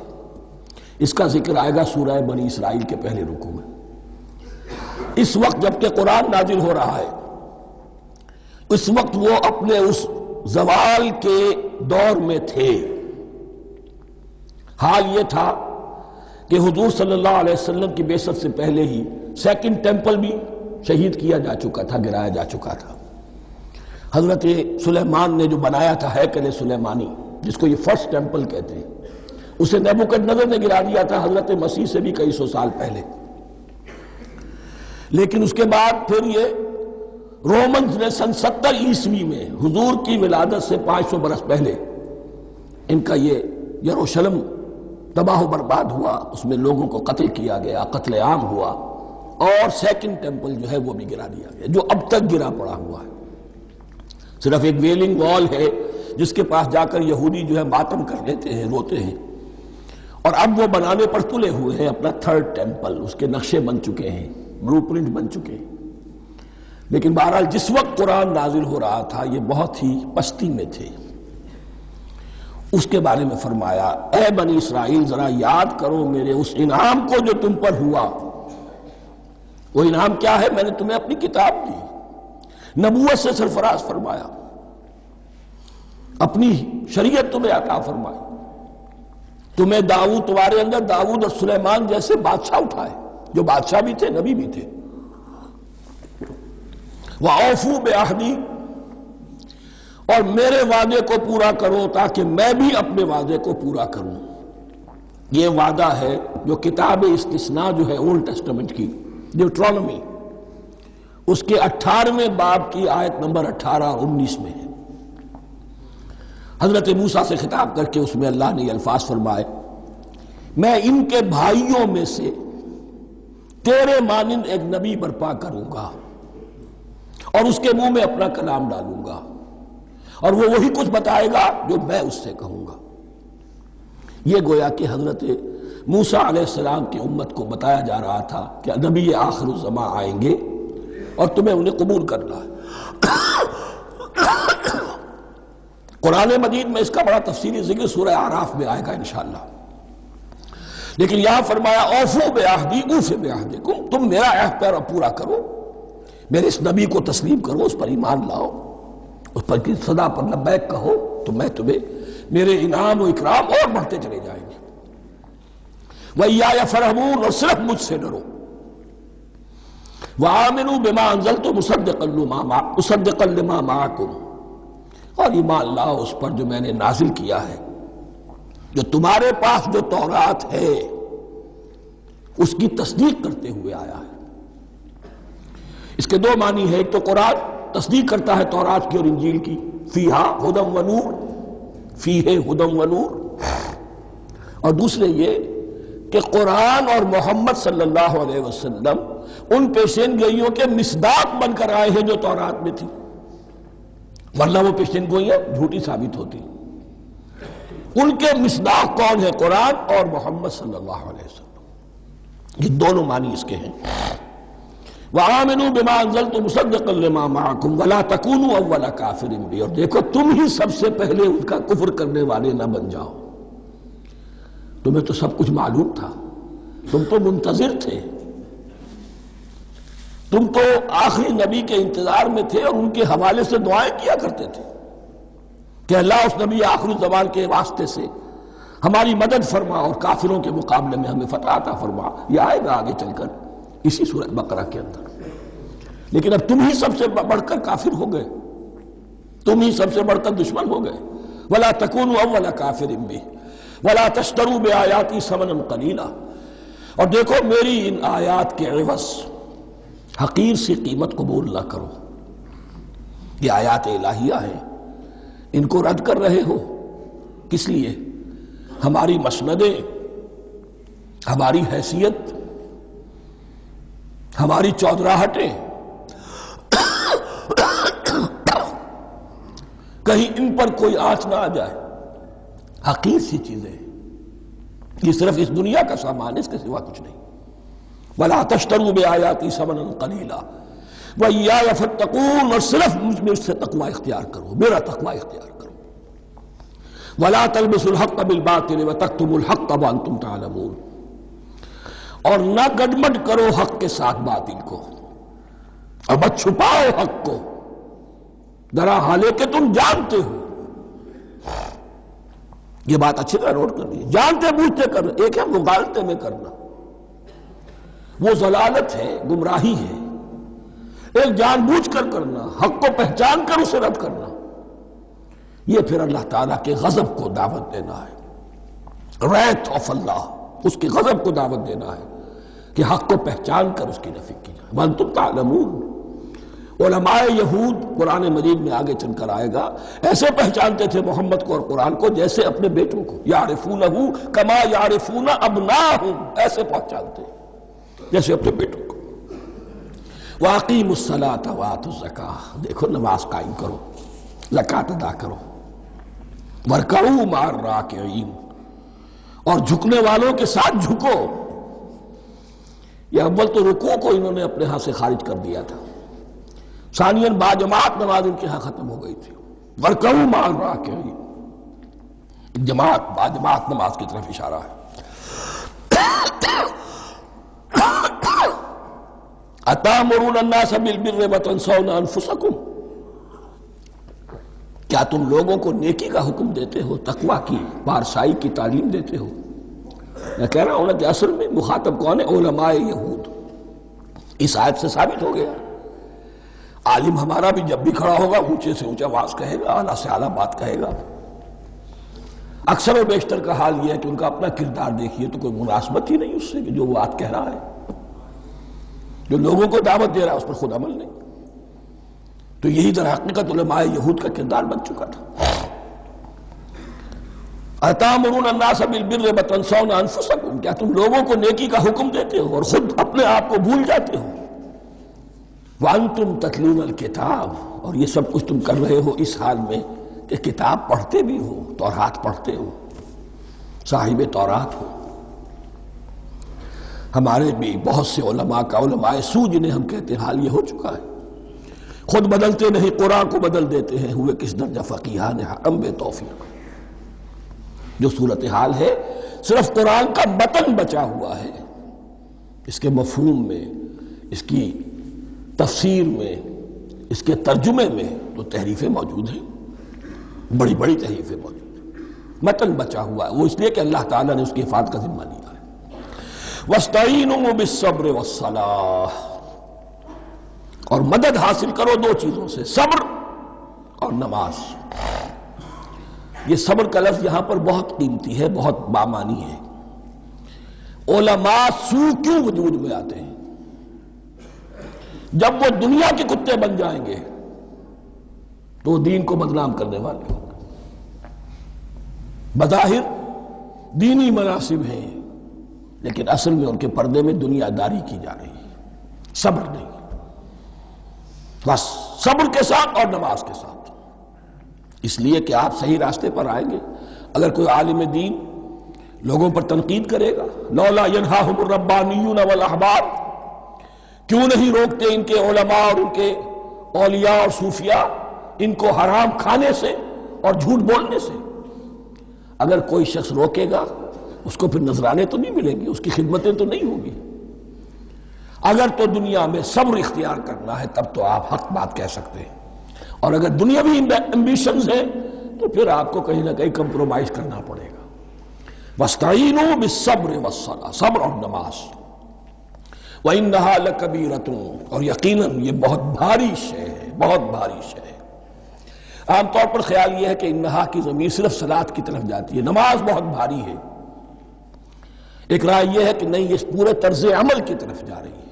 اس کا ذکر آئے گا سورہ بنی اسرائیل کے پہلے رکوع میں۔ اس وقت جبکہ قرآن نازل ہو رہا ہے، اس وقت وہ اپنے اس زوال کے دور میں تھے۔ حال یہ تھا کہ حضور صلی اللہ علیہ وسلم کی بعثت سے پہلے ہی 2nd ٹیمپل بھی شہید کیا جا چکا تھا، گرایا جا چکا تھا۔ حضرت سلیمان نے جو بنایا تھا ہیکل سلیمانی، جس کو یہ 1st ٹیمپل کہتے ہیں، اسے نیبوکڈنیزر نے گرا دیا تھا حضرت مسیح سے بھی کئی 100 سال پہلے۔ لیکن اس کے بعد پھر یہ رومنز نے سن 70 عیسوی میں حضور کی ولادت سے 500 برس پہلے ان کا یہ یروشلم تباہ و برباد ہوا، اس میں لوگوں کو قتل کیا گیا، قتل عام ہوا، اور سیکنڈ ٹیمپل جو ہے وہ بھی گرا دیا گیا، جو اب تک گرا پڑا ہوا ہے۔ صرف ایک ویلنگ وال ہے جس کے پاس جا کر یہودی جو ہے ماتم کر لیتے ہیں، روتے ہیں، اور اب وہ بنانے پر تلے ہوئے ہیں اپنا تھرڈ ٹیمپل، اس کے نقشے بن چکے ہیں، بلو پرنٹ بن چکے ہیں۔ لیکن بہرحال جس وقت قرآن نازل ہو رہا تھا یہ بہت ہی پستی میں تھے۔ اس کے بارے میں فرمایا، اے بنی اسرائیل ذرا یاد کرو میرے اس انعام کو جو تم پر ہوا۔ وہ انعام کیا ہے؟ میں نے تمہیں اپنی کتاب دی، نبوت سے سرفراز فرمایا، اپنی شریعت تمہیں عطا فرمائی، تمہیں داؤد، تمہارے اندر داؤد اور سلیمان جیسے بادشاہ اٹھائے جو بادشاہ بھی تھے، نبی بھی تھے۔ وَأَوْفُوا بِعَهْدِي، اور میرے وعدے کو پورا کرو تاکہ میں بھی اپنے وعدے کو پورا کروں۔ یہ وعدہ ہے جو کتاب استثناء جو ہے اولڈ ٹیسٹمنٹ کی، ڈیوٹرانومی، اس کے 18ویں باب کی آیت نمبر 18 اور 19 میں ہے۔ حضرت موسیٰ سے خطاب کر کے اس میں اللہ نے یہ الفاظ فرمائے، میں ان کے بھائیوں میں سے تیرے مانند ایک نبی برپا کروں گا اور اس کے منہ میں اپنا کلام ڈالوں گا، اور وہ وہی کچھ بتائے گا جو میں اس سے کہوں گا۔ یہ گویا کہ حضرت موسیٰ علیہ السلام کی امت کو بتایا جا رہا تھا کہ نبی آخر الزماں آئیں گے اور تمہیں انہیں قبول کرنا ہے۔ قرآن مجید میں اس کا بڑا تفصیلی ذکر سورہ اعراف میں آئے گا انشاءاللہ، لیکن یہاں فرمایا اوفوا بعہدی اوف بعہدکم، تم میرا عہد پورا کرو، میرے اس نبی کو تسلیم کرو، اس پر ایمان لاؤ، اس پر کی صدا پر لبیک کہو، تو میں تمہیں میرے انعام و اکرام اور بڑھتے چلے جائیں گے۔ وَإِيَّايَ فَارْهَبُونِ، اور صرف مجھ سے ڈرو۔ وَآمِنُوا بِمَا أَنزَلْتُ مُصَدِّقًا لِمَا مَعَكُمْ، اور ایمان لاؤ اس پر جو میں نے نازل کیا ہے، جو تمہارے پاس جو تورات ہے اس کی تصدیق کرتے ہوئے آیا ہے۔ اس کے دو معنی ہے، ایک تو قرآن تصدیق کرتا ہے تورات کی اور انجیل کی، فیہا ہدی و نور، فیہ ہدی و نور، اور دوسرے یہ کہ قرآن اور محمد صلی اللہ علیہ وسلم ان پیشین گوئیوں کے مصداق بن کر آئے ہیں جو تورات میں تھی، ورنہ وہ پیشین گوئیاں جھوٹی ثابت ہوتی۔ ان کے مصداق کون ہے؟ قرآن اور محمد صلی اللہ علیہ وسلم، یہ دونوں معنی اس کے ہیں۔ وَآمِنُوا بِمَا أَنزَلْتُ مُصَدِّقًا لِمَا مَعَكُمْ وَلَا تَكُونُوا أَوَّلَ كَافِرٍ بِهِ، اور دیکھو تم ہی سب سے پہلے ان کا کفر کرنے والے نہ بن جاؤ۔ تمہیں تو سب کچھ معلوم تھا، تم تو منتظر تھے، تم تو آخری نبی کے انتظار میں تھے اور ان کے حوالے سے دعائیں کیا کرتے تھے کہ اللہ اس نبی آخری زمان کے واسطے سے ہماری مدد فرما اور کافروں کے مقابلے میں ہمیں فتح عطا فرما۔ یہ آئے گا آگے چل کر اسی سورہ بقرہ کے اندر۔ لیکن اب تم ہی سب سے بڑھ کر کافر ہو گئے، تم ہی سب سے بڑھ کر دشمن ہو گئے۔ وَلَا تَكُونُوا أَوَّلَ كَافِرٍ بِهِ وَلَا تَشْتَرُوا بِآيَاتِي ثَمَنًا قَلِيلًا، اور دیکھو میری ان آیات کے عوض حقیر سی قیمت قبول نہ کرو۔ یہ آیات الہیہ ہیں، ان کو رد کر رہے ہو، کس لیے؟ ہماری مسندیں، ہماری حیثیت، ہماری چودراہٹیں، کہیں ان پر کوئی آنچ نہ آ جائے۔ حقیر سی چیزیں، یہ صرف اس دنیا کا سامان ہے، اس کے سوا کچھ نہیں۔ وَلَا تَشْتَرُوا بِآيَاتِي ثَمَنًا قَلِيلًا وَإِيَّايَ فَاتَّقُونِ، اور صرف مجھ سے تقوی اختیار کرو، میرا تقوی اختیار کرو۔ وَلَا تَلْبِسُوا الْحَقَّ بِالْبَاطِلِ وَتَكْتُمُوا الْحَقَّ وَأَنْتُمْ تَعْلَمُونَ، اور نہ گڈمڈ کرو حق کے ساتھ باطل کو، اور مت چھپاؤ حق کو، ذرا حالے کہ تم جانتے ہو۔ یہ بات اچھی طرح نوٹ کر لیجیے، جانتے بوجھتے کرنا، ایک ہے مغالطے میں کرنا، وہ ضلالت ہے، گمراہی ہے۔ ایک جان بوجھ کر کرنا، حق کو پہچان کر اسے رد کرنا، یہ پھر اللہ تعالیٰ کے غضب کو دعوت دینا ہے، wrath of اللہ، اس کے غضب کو دعوت دینا ہے۔ کہ حق کو پہچان کر اس کی نفی کی جائے. وَأَنْتُمْ تَعْلَمُونَ. علماء یہود قرآن مجید میں آگے چل کر آئے گا ایسے پہچانتے تھے محمد کو اور قرآن کو جیسے اپنے بیٹوں کو. یعرفونہ کما یعرفون ابناہم. ایسے پہچانتے جیسے اپنے بیٹوں کو. وَأَقِیمُوا الصَّلَاةَ وَآتُوا الزَّکَاةَ. دیکھو نماز قائم کرو، زکوٰۃ ادا کرو. وَارْکَعُوا مَعَ الرَّاکِعِینَ. اور جھکنے والوں کے ساتھ جھکو. یہ اول تو رکوع کو انہوں نے اپنے ہاں سے خارج کر دیا تھا، ثانیاً باجماعت نماز ان کے ہاں ختم ہو گئی تھی. وَارْکَعُوا مَعَ الرَّاکِعِینَ. جماعت باجماعت نماز کی طرف اشارہ ہے. أَتَأْمُرُونَ النَّاسَ بِالْبِرِّ وَتَنْسَوْنَ أَنفُسَكُمْ. کیا تم لوگوں کو نیکی کا حکم دیتے ہو، تقویٰ کی، پارسائی کی تعلیم دیتے ہو؟ میں کہہ رہا ہوں نا کہ اصل میں مخاطب کون ہے؟ علماء یہود. اس آیت سے ثابت ہو گیا عالم ہمارا بھی جب بھی کھڑا ہوگا اونچے سے اونچا آواز کہے گا، اعلیٰ سے اعلیٰ بات کہے گا. اکثر و بیشتر کا حال یہ ہے کہ ان کا اپنا کردار دیکھیے تو کوئی مناسبت ہی نہیں اس سے کہ جو وہ بات کہہ رہا ہے. جو لوگوں کو دعوت دے رہا ہے اس پر خود عمل نہیں. تو یہی در حقیقت علماء یہود کا کردار بن چکا تھا. أَتَأْمُرُونَ النَّاسَ بِالْبِرِّ وَتَنْسَوْنَ أَنفُسَكُمْ. کیا تم لوگوں کو نیکی کا حکم دیتے ہو اور خود اپنے آپ کو بھول جاتے ہو؟ وَأَنْتُمْ تَتْلُونَ الْكِتَابَ. اور یہ سب کچھ تم کر رہے ہو اس حال میں کہ کتاب پڑھتے بھی ہو، تورات پڑھتے ہو، صاحب تورات ہو. ہمارے بھی بہت سے علماء کا علماء سو جنہیں ہم کہتے ہیں حال یہ ہو چکا ہے. خود بدلتے نہیں، قرآن کو بدل دیتے ہیں. ہوئے کس درجہ فقیہان حکم بے توفیق. جو صورتحال ہے صرف قرآن کا متن بچا ہوا ہے، اس کے مفہوم میں، اس کی تفسیر میں، اس کے ترجمے میں تو تحریفیں موجود ہیں، بڑی بڑی تحریفیں موجود ہیں. متن بچا ہوا ہے، وہ اس لیے کہ اللہ تعالیٰ نے اس کی حفاظت کا ذمہ لیا ہے. وَاسْتَعِینُوا بِالصَّبْرِ وَالصَّلَاةِ. اور مدد حاصل کرو دو چیزوں سے، صبر اور نماز. یہ صبر کا لفظ یہاں پر بہت قیمتی ہے، بہت بامانی ہے. علماء سو کیوں وجود میں آتے ہیں؟ جب وہ دنیا کے کتے بن جائیں گے تو دین کو بدنام کرنے والے ہوں گے. بظاہر دینی مناسب ہیں لیکن اصل میں ان کے پردے میں دنیا داری کی جا رہی ہے، صبر نہیں. بس صبر کے ساتھ اور نماز کے ساتھ. اس لیے کہ آپ صحیح راستے پر آئیں گے. اگر کوئی عالم دین لوگوں پر تنقید کرے گا، لولا ینہاہم الربانیون والاحبار، کیوں نہیں روکتے ان کے علماء اور ان کے اولیاء اور صوفیاء ان کو حرام کھانے سے اور جھوٹ بولنے سے؟ اگر کوئی شخص روکے گا اس کو پھر نذرانے تو نہیں ملیں گے، اس کی خدمتیں تو نہیں ہوں گی. اگر تو دنیا میں صبر اختیار کرنا ہے تب تو آپ حق بات کہہ سکتے ہیں، اور اگر دنیاوی ایمبیشنز ہیں تو پھر آپ کو کہیں نہ کہیں کمپرومائز کرنا پڑے گا. وَاسْتَعِینُوا بِالصَّبْرِ وَالصَّلَاةِ. صبر اور نماز. وَإِنَّهَا لَكَبِیرَةٌ. اور یقیناً یہ بہت بھاری شے ہے، بہت بھاری شے ہے. عام طور پر خیال یہ ہے کہ انہا کی ضمیر صرف صلاۃ کی طرف جاتی ہے، نماز بہت بھاری ہے. ایک رائے یہ ہے کہ نہیں، یہ پورے طرز عمل کی طرف جا رہی ہے.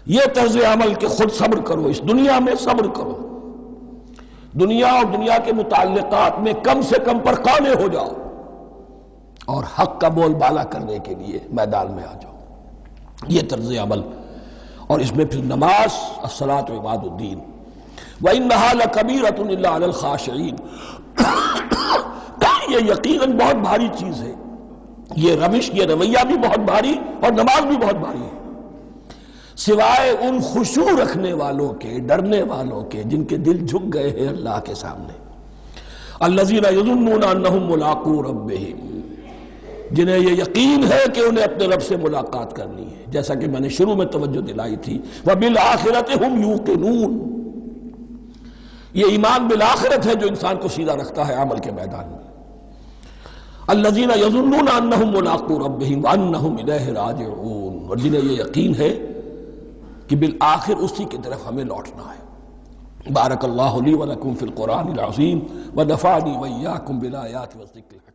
یہ طرز عمل کہ خود صبر کرو، اس دنیا میں صبر کرو، دنیا اور دنیا کے متعلقات میں کم سے کم پر قانع ہو جاؤ اور حق کا بول بالا کرنے کے لیے میدان میں آ جاؤ. یہ طرز عمل. اور اس میں پھر نماز، الصلاۃ عماد الدین. وَإِنَّهَا لَكَبِیرَةٌ إِلَّا عَلَى الْخَاشِعِینَ. یہ یقیناً بہت بھاری چیز ہے. یہ روش، یہ رویہ بھی بہت بھاری اور نماز بھی بہت بھاری ہے، سوائے ان خشوع رکھنے والوں کے، ڈرنے والوں کے جن کے دل جھک گئے ہیں اللہ کے سامنے. الذین یظنون انہم ملاقو ربہم. جنہیں یہ یقین ہے کہ انہیں اپنے رب سے ملاقات کرنی ہے، جیسا کہ میں نے شروع میں توجہ دلائی تھی. وَبِالْآخِرَةِ هُمْ يُوقِنُونَ. یہ ایمان بالآخرت ہے جو انسان کو سیدھا رکھتا ہے عمل کے میدان میں. الذین یظنون انہم ملاقو ربہم وانہم الیہ راجعون. اور جنہیں یہ یقین ہے کہ بالآخر اسی کی طرف ہمیں لوٹنا ہے. بارک اللہ لی ولکم فی القرآن العظیم ونفعنی وإیاکم بالآیات والذکر الحکیم.